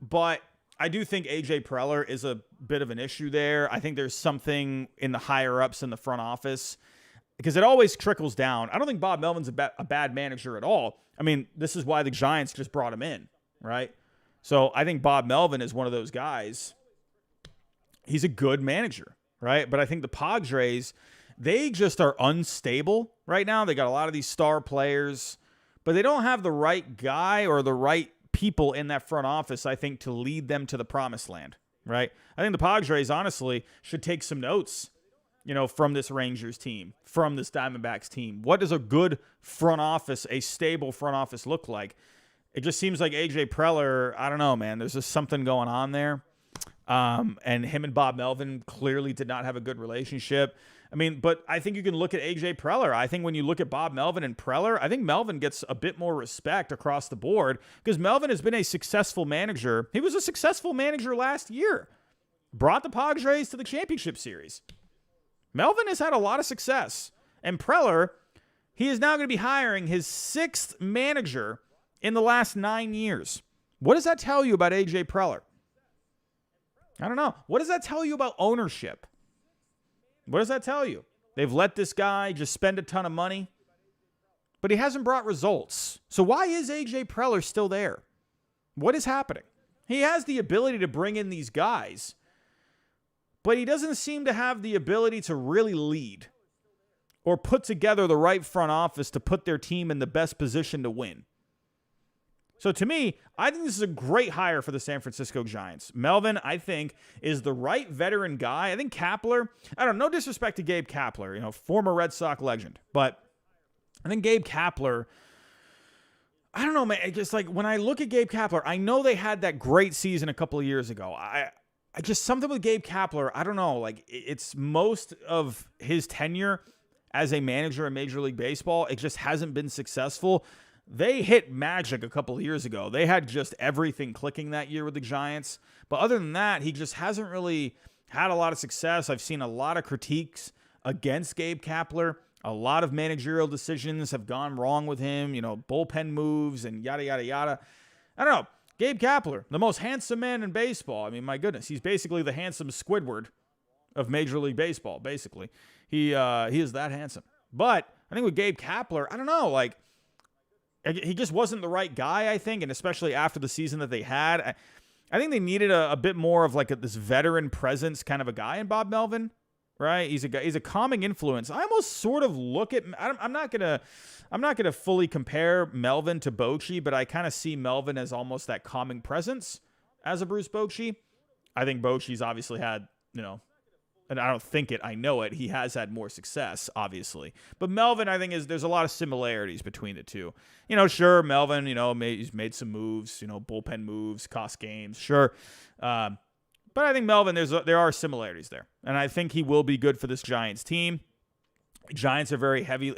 but I do think A.J. Preller is a bit of an issue there. I think there's something in the higher-ups in the front office because it always trickles down. I don't think Bob Melvin's a bad manager at all. I mean, this is why the Giants just brought him in, right? So I think Bob Melvin is one of those guys. He's a good manager, right? But I think the Padres, they just are unstable right now. They got a lot of these star players, but they don't have the right guy or the right people in that front office, I think, to lead them to the promised land, right? I think the Padres, honestly, should take some notes, from this Rangers team, from this Diamondbacks team. What does a good front office, a stable front office look like? It just seems like A.J. Preller, I don't know, man. There's just something going on there. And him and Bob Melvin clearly did not have a good relationship. I mean, but I think you can look at A.J. Preller. I think when you look at Bob Melvin and Preller, I think Melvin gets a bit more respect across the board because Melvin has been a successful manager. He was a successful manager last year. Brought the Padres to the championship series. Melvin has had a lot of success. And Preller, he is now going to be hiring his 6th manager in the last 9 years. What does that tell you about A.J. Preller? I don't know. What does that tell you about ownership? What does that tell you? They've let this guy just spend a ton of money, but he hasn't brought results. So why is A.J. Preller still there? What is happening? He has the ability to bring in these guys, but he doesn't seem to have the ability to really lead or put together the right front office to put their team in the best position to win. So to me, I think this is a great hire for the San Francisco Giants. Melvin, I think, is the right veteran guy. I think Kapler, I don't know, no disrespect to Gabe Kapler, former Red Sox legend. But I think Gabe Kapler, I don't know, man. It's just like when I look at Gabe Kapler, I know they had that great season a couple of years ago. I just something with Gabe Kapler, I don't know. Like it's most of his tenure as a manager in Major League Baseball, it just hasn't been successful. They hit magic a couple of years ago. They had just everything clicking that year with the Giants. But other than that, he just hasn't really had a lot of success. I've seen a lot of critiques against Gabe Kapler. A lot of managerial decisions have gone wrong with him, bullpen moves and yada, yada, yada. I don't know. Gabe Kapler, the most handsome man in baseball. I mean, my goodness, he's basically the handsome Squidward of Major League Baseball, basically. He is that handsome. But I think with Gabe Kapler, I don't know, he just wasn't the right guy, I think, and especially after the season that they had. I think they needed a bit more of this veteran presence kind of a guy in Bob Melvin. right? He's a calming influence. I almost sort of look at I'm not gonna fully compare Melvin to Bochy, but I kind of see Melvin as almost that calming presence as a Bruce Bochy. I think Bochy's obviously had, and I don't think it, I know it, he has had more success, obviously. But Melvin, I think, there's a lot of similarities between the two. Sure, Melvin, he's made some moves, bullpen moves, cost games, sure. But I think Melvin, there are similarities there. And I think he will be good for this Giants team. Giants are very heavy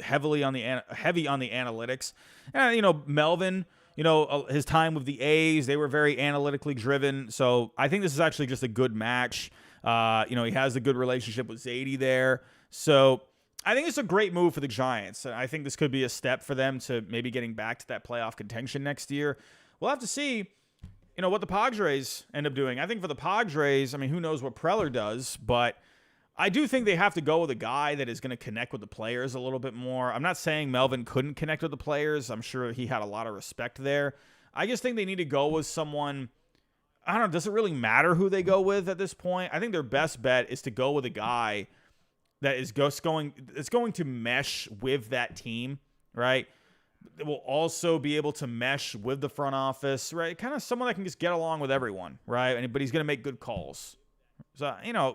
on the analytics. And, Melvin, his time with the A's, they were very analytically driven. So I think this is actually just a good match. He has a good relationship with Zadie there. So I think it's a great move for the Giants. I think this could be a step for them to maybe getting back to that playoff contention next year. We'll have to see, what the Padres end up doing. I think for the Padres, who knows what Preller does, but I do think they have to go with a guy that is going to connect with the players a little bit more. I'm not saying Melvin couldn't connect with the players. I'm sure he had a lot of respect there. I just think they need to go with someone. I don't know. Does it really matter who they go with at this point? I think their best bet is to go with a guy that is going to mesh with that team, right? It will also be able to mesh with the front office, right? Kind of someone that can just get along with everyone, right? But he's going to make good calls. So,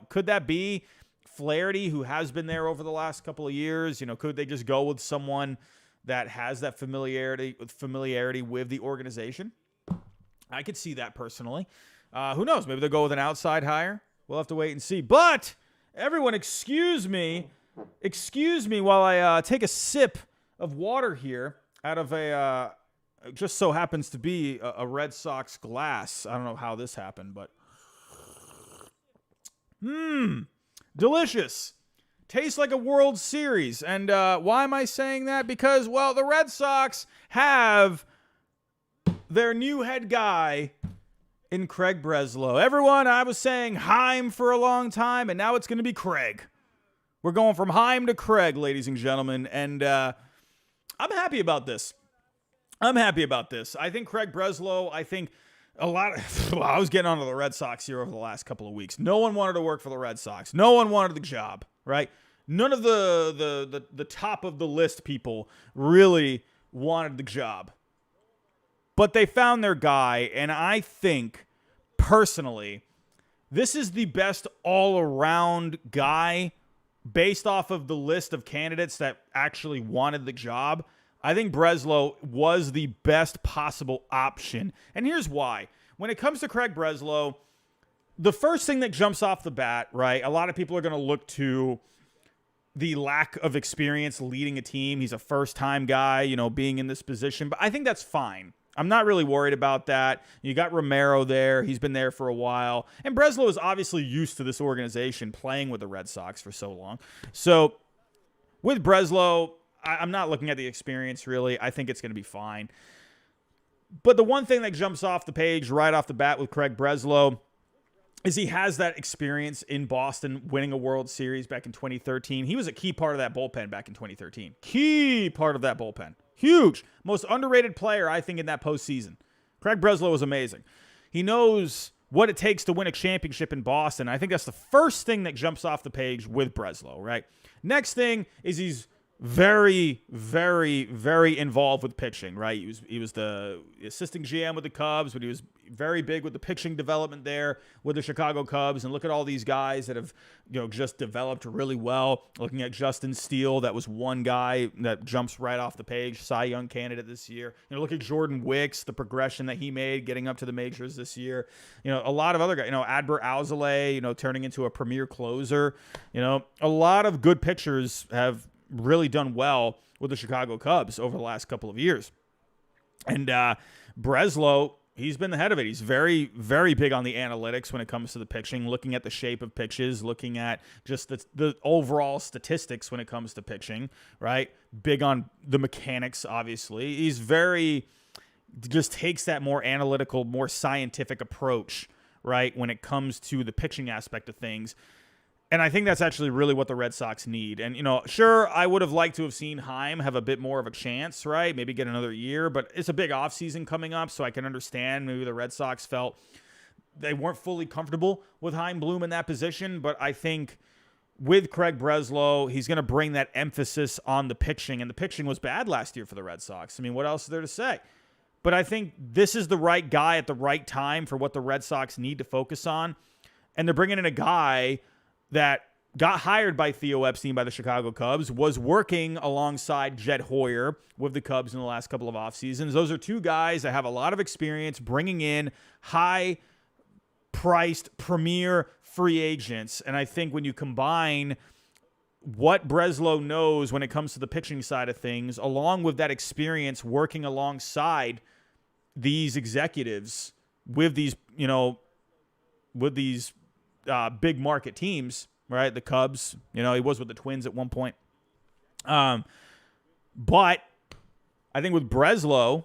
could that be Flaherty, who has been there over the last couple of years? Could they just go with someone that has that familiarity with the organization? I could see that personally. Who knows? Maybe they'll go with an outside hire. We'll have to wait and see. But everyone, excuse me while I take a sip of water here out of just so happens to be a Red Sox glass. I don't know how this happened, but delicious. Tastes like a World Series. And why am I saying that? Because, the Red Sox have their new head guy in Craig Breslow. Everyone, I was saying Heim for a long time, and now it's going to be Craig. We're going from Heim to Craig, ladies and gentlemen, and I'm happy about this. I think Craig Breslow, I was getting onto the Red Sox here over the last couple of weeks. No one wanted to work for the Red Sox. No one wanted the job, right? None of the top of the list people really wanted the job. But they found their guy, and I think, personally, this is the best all-around guy based off of the list of candidates that actually wanted the job. I think Breslow was the best possible option. And here's why. When it comes to Craig Breslow, the first thing that jumps off the bat, right, a lot of people are going to look to the lack of experience leading a team. He's a first-time guy, being in this position. But I think that's fine. I'm not really worried about that. You got Romero there. He's been there for a while. And Breslow is obviously used to this organization playing with the Red Sox for so long. So with Breslow, I'm not looking at the experience, really. I think it's going to be fine. But the one thing that jumps off the page right off the bat with Craig Breslow is he has that experience in Boston winning a World Series back in 2013. He was a key part of that bullpen back in 2013. Key part of that bullpen. Huge. Most underrated player, I think, in that postseason. Craig Breslow was amazing. He knows what it takes to win a championship in Boston. I think that's the first thing that jumps off the page with Breslow, right? Next thing is he's very, very, very involved with pitching, right? He was the assistant GM with the Cubs, but he was very big with the pitching development there with the Chicago Cubs. And look at all these guys that have, just developed really well. Looking at Justin Steele, that was one guy that jumps right off the page, Cy Young candidate this year. Look at Jordan Wicks, the progression that he made getting up to the majors this year. A lot of other guys, Adbert Alzolay, turning into a premier closer. A lot of good pitchers have really done well with the Chicago Cubs over the last couple of years. And Breslow, he's been the head of it. He's very, very big on the analytics when it comes to the pitching, looking at the shape of pitches, looking at just the overall statistics when it comes to pitching, right? Big on the mechanics, obviously. He's just takes that more analytical, more scientific approach, right, when it comes to the pitching aspect of things. And I think that's actually really what the Red Sox need. And, sure, I would have liked to have seen Heim have a bit more of a chance, right? Maybe get another year. But it's a big offseason coming up, so I can understand maybe the Red Sox felt they weren't fully comfortable with Heim Bloom in that position. But I think with Craig Breslow, he's going to bring that emphasis on the pitching, and the pitching was bad last year for the Red Sox. I mean, what else is there to say? But I think this is the right guy at the right time for what the Red Sox need to focus on. And they're bringing in a guy that got hired by Theo Epstein by the Chicago Cubs, was working alongside Jed Hoyer with the Cubs in the last couple of off seasons. Those are two guys that have a lot of experience bringing in high-priced premier free agents. And I think when you combine what Breslow knows when it comes to the pitching side of things, along with that experience working alongside these executives with these, big market teams, right? The Cubs, he was with the Twins at one point. But I think with Breslow,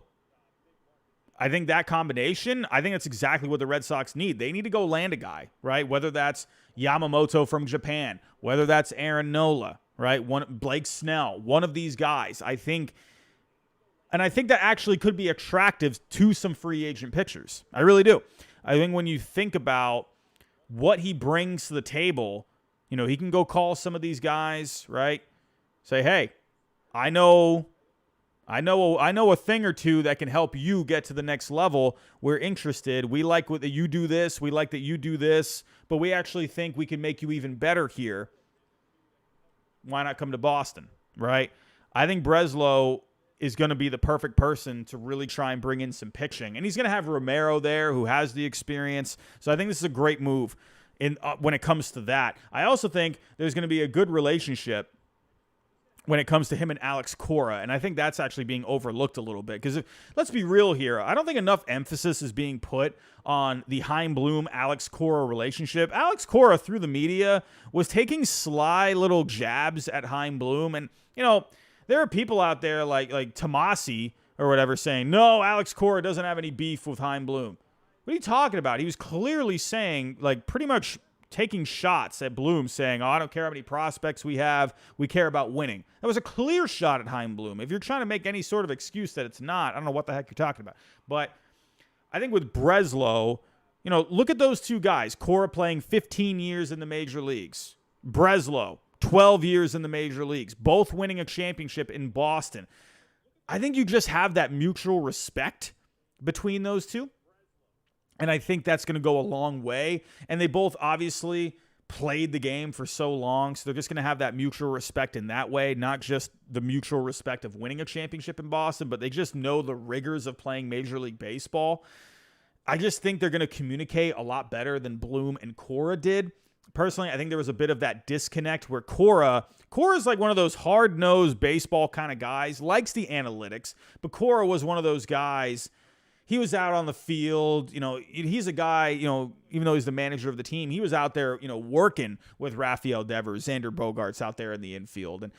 I think that combination, I think that's exactly what the Red Sox need. They need to go land a guy, right? Whether that's Yamamoto from Japan, whether that's Aaron Nola, right? Blake Snell, one of these guys. I think that actually could be attractive to some free agent pitchers. I really do. I think when you think about what he brings to the table, he can go call some of these guys, right? Say, hey, I know a thing or two that can help you get to the next level. We're interested. We like that you do this. We like that you do this. But we actually think we can make you even better here. Why not come to Boston, right? I think Breslow is going to be the perfect person to really try and bring in some pitching. And he's going to have Romero there who has the experience. So I think this is a great move when it comes to that. I also think there's going to be a good relationship when it comes to him and Alex Cora. And I think that's actually being overlooked a little bit. Because let's be real here. I don't think enough emphasis is being put on the Chaim Bloom-Alex Cora relationship. Alex Cora, through the media, was taking sly little jabs at Chaim Bloom. And, there are people out there like Tomasi or whatever saying, no, Alex Cora doesn't have any beef with Chaim Bloom. What are you talking about? He was clearly saying, pretty much taking shots at Bloom, saying, I don't care how many prospects we have. We care about winning. That was a clear shot at Chaim Bloom. If you're trying to make any sort of excuse that it's not, I don't know what the heck you're talking about. But I think with Breslow, look at those two guys. Cora playing 15 years in the major leagues. Breslow, 12 years in the major leagues. Both winning a championship in Boston. I think you just have that mutual respect between those two. And I think that's going to go a long way. And they both obviously played the game for so long. So they're just going to have that mutual respect in that way. Not just the mutual respect of winning a championship in Boston, but they just know the rigors of playing Major League Baseball. I just think they're going to communicate a lot better than Bloom and Cora did. Personally, I think there was a bit of that disconnect where Cora's like one of those hard-nosed baseball kind of guys, likes the analytics, but Cora was one of those guys. He was out on the field, he's a guy, even though he's the manager of the team, he was out there, working with Rafael Devers, Xander Bogaerts out there in the infield. And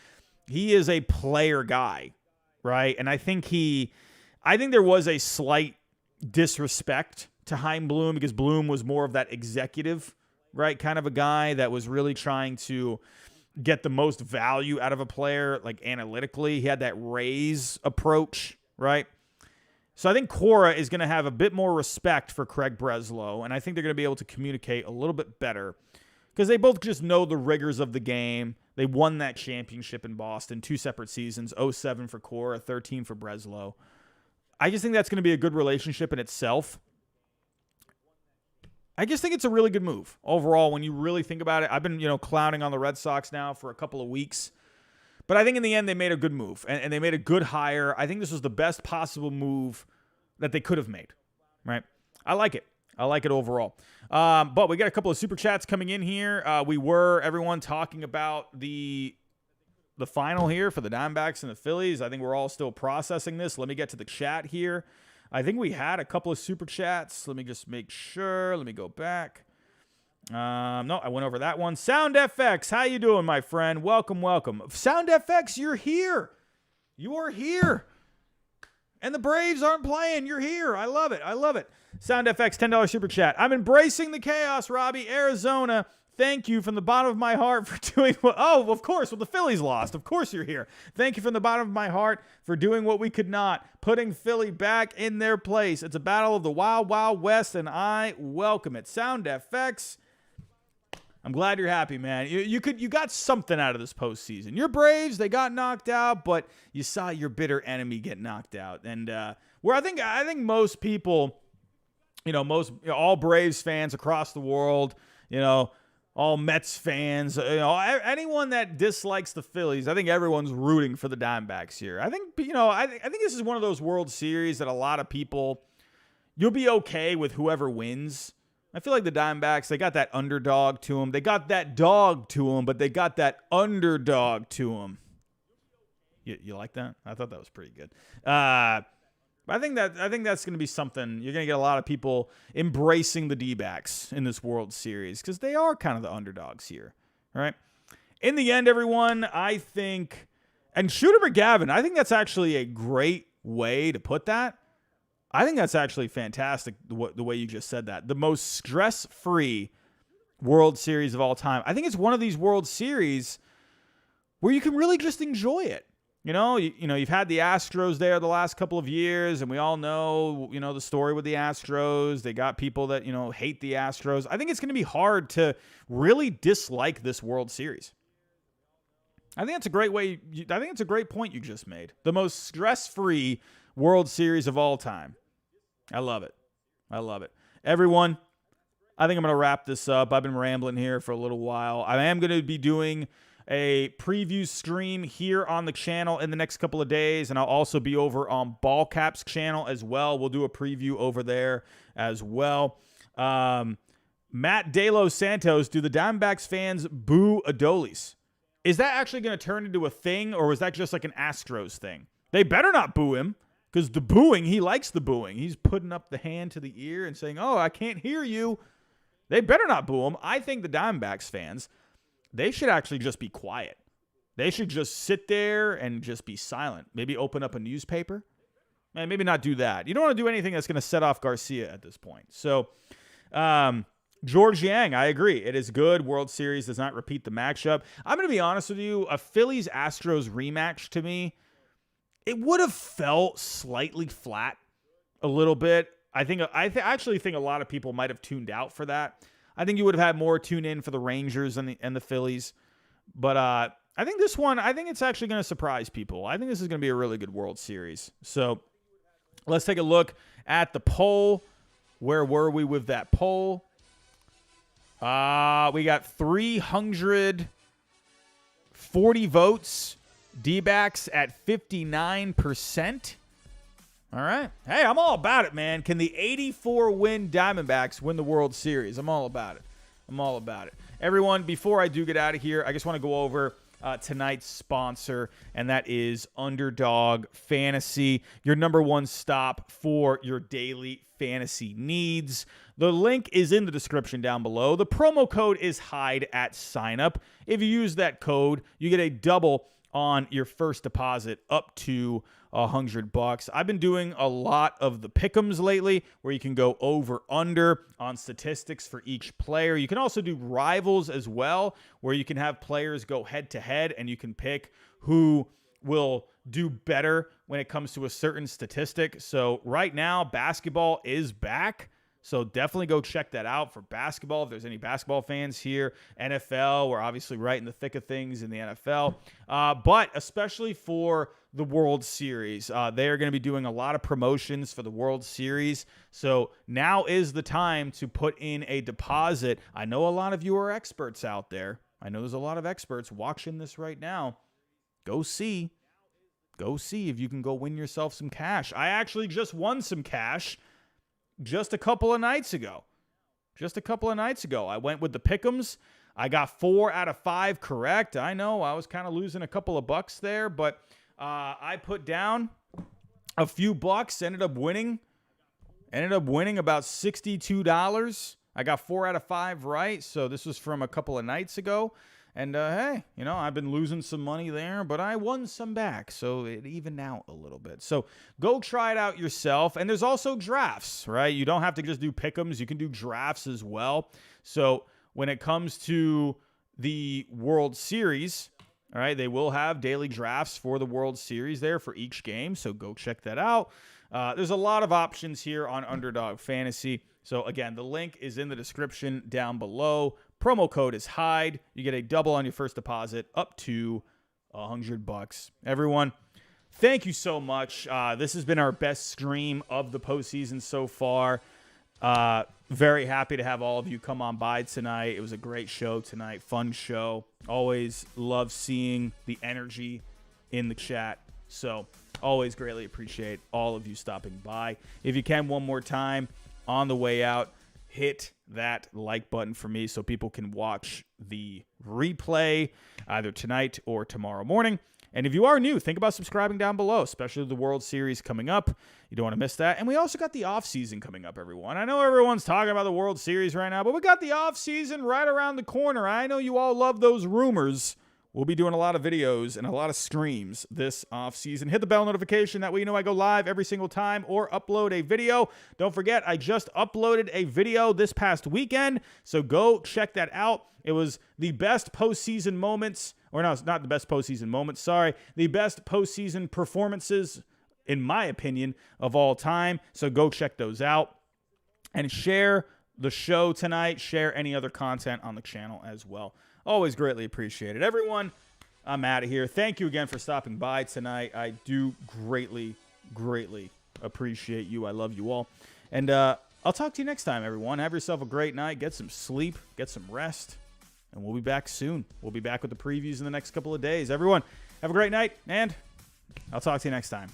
he is a player guy, right? And I think there was a slight disrespect to Chaim Bloom because Bloom was more of that executive, right? Kind of a guy that was really trying to get the most value out of a player, like analytically. He had that Rays approach, right? So I think Cora is going to have a bit more respect for Craig Breslow, and I think they're going to be able to communicate a little bit better because they both just know the rigors of the game. They won that championship in Boston, 2 separate seasons, 07 for Cora, 13 for Breslow. I just think that's going to be a good relationship in itself. I just think it's a really good move overall when you really think about it. I've been, clowning on the Red Sox now for a couple of weeks. But I think in the end, they made a good move, and they made a good hire. I think this was the best possible move that they could have made, right? I like it. I like it overall. But we got a couple of super chats coming in here. Everyone talking about the final here for the Diamondbacks and the Phillies. I think we're all still processing this. Let me get to the chat here. I think we had a couple of super chats. Let me just make sure. Let me go back. No, I went over that one. Sound FX, how you doing, my friend? Welcome. Sound FX, you're here. You are here. And the Braves aren't playing. You're here. I love it. Sound FX, $10 super chat. I'm embracing the chaos, Robbie. Arizona, thank you from the bottom of my heart for doing what... Oh, of course, the Phillies lost. Of course you're here. Thank you from the bottom of my heart for doing what we could not, putting Philly back in their place. It's a battle of the Wild Wild West, and I welcome it. Sound FX... I'm glad you're happy, man. You got something out of this postseason. Your Braves, they got knocked out, but you saw your bitter enemy get knocked out. And where I think most people, all Braves fans across the world, all Mets fans, anyone that dislikes the Phillies, I think everyone's rooting for the Diamondbacks here. I think this is one of those World Series that a lot of people, you'll be okay with whoever wins. I feel like the Diamondbacks, they got that underdog to them. They got that dog to them, but they got that underdog to them. You like that? I thought that was pretty good. I think that's going to be something. You're going to get a lot of people embracing the D-backs in this World Series because they are kind of the underdogs here. All right. In the end, everyone, I think, and Shooter McGavin, I think that's actually a great way to put that. I think that's actually fantastic, the way you just said that. The most stress-free World Series of all time. I think it's one of these World Series where you can really just enjoy it. You've had the Astros there the last couple of years, and we all know, the story with the Astros. They got people that, hate the Astros. I think it's going to be hard to really dislike this World Series. I think that's a great way. I think it's a great point you just made. The most stress-free World Series of all time. I love it. Everyone, I think I'm going to wrap this up. I've been rambling here for a little while. I am going to be doing a preview stream here on the channel in the next couple of days, and I'll also be over on Ballcap's channel as well. We'll do a preview over there as well. Matt De Los Santos, do the Diamondbacks fans boo Adolis? Is that actually going to turn into a thing, or was that just like an Astros thing? They better not boo him. Because the booing, he likes the booing. He's putting up the hand to the ear and saying, "Oh, I can't hear you." They better not boo him. I think the Diamondbacks fans, they should actually just be quiet. They should just sit there and just be silent. Maybe open up a newspaper. And maybe not do that. You don't want to do anything that's going to set off Garcia at this point. So, George Yang, I agree. It is good. World Series does not repeat the matchup. I'm going to be honest with you. A Phillies-Astros rematch to me, it would have felt slightly flat a little bit. I actually think a lot of people might have tuned out for that. I think you would have had more tune in for the Rangers and the Phillies. But I think this one, I think it's actually going to surprise people. I think this is going to be a really good World Series. So let's take a look at the poll. Where were we with that poll? We got 340 votes. D-backs at 59%. All right. Hey, I'm all about it, man. Can the 84-win Diamondbacks win the World Series? I'm all about it. Everyone, before I do get out of here, I just want to go over tonight's sponsor, and that is Underdog Fantasy, your number one stop for your daily fantasy needs. The link is in the description down below. The promo code is HIDE at signup. If you use that code, you get a double on your first deposit up to $100. I've been doing a lot of the pick'ems lately where you can go over under on statistics for each player. You can also do rivals as well, where you can have players go head to head and you can pick who will do better when it comes to a certain statistic. So right now, basketball is back. So definitely go check that out for basketball. If there's any basketball fans here, NFL, we're obviously right in the thick of things in the NFL. But especially for the World Series, they are going to be doing a lot of promotions for the World Series. So now is the time to put in a deposit. I know a lot of you are experts out there. I know there's a lot of experts watching this right now. Go see if you can go win yourself some cash. I actually just won some cash just a couple of nights ago. I went with the pick'ems. I got 4 out of 5 correct. I know I was kind of losing a couple of bucks there, but I put down a few bucks, ended up winning about $62. I got 4 out of 5 right, so this was from a couple of nights ago. And, hey, I've been losing some money there, but I won some back, so it evened out a little bit. So go try it out yourself. And there's also drafts, right? You don't have to just do pick'ems. You can do drafts as well. So when it comes to the World Series, all right, they will have daily drafts for the World Series there for each game, so go check that out. There's a lot of options here on Underdog Fantasy. So, again, the link is in the description down below. Promo code is HIDE. You get a double on your first deposit up to $100. Everyone, thank you so much. This has been our best stream of the postseason so far. Very happy to have all of you come on by tonight. It was a great show tonight. Fun show. Always love seeing the energy in the chat. So always greatly appreciate all of you stopping by. If you can, one more time on the way out, hit that like button for me so people can watch the replay either tonight or tomorrow morning. And if you are new, think about subscribing down below, especially the World Series coming up. You don't want to miss that. And we also got the offseason coming up, everyone. I know everyone's talking about the World Series right now, but we got the offseason right around the corner. I know you all love those rumors. We'll be doing a lot of videos and a lot of streams this offseason. Hit the bell notification. That way you know I go live every single time or upload a video. Don't forget, I just uploaded a video this past weekend, so go check that out. It was the best postseason moments, or no, it's not the best postseason moments, sorry. The best postseason performances, in my opinion, of all time. So go check those out and share the show tonight. Share any other content on the channel as well. Always greatly appreciated. Everyone, I'm out of here. Thank you again for stopping by tonight. I do greatly, greatly appreciate you. I love you all. And I'll talk to you next time, everyone. Have yourself a great night. Get some sleep. Get some rest. And we'll be back soon. We'll be back with the previews in the next couple of days. Everyone, have a great night, and I'll talk to you next time.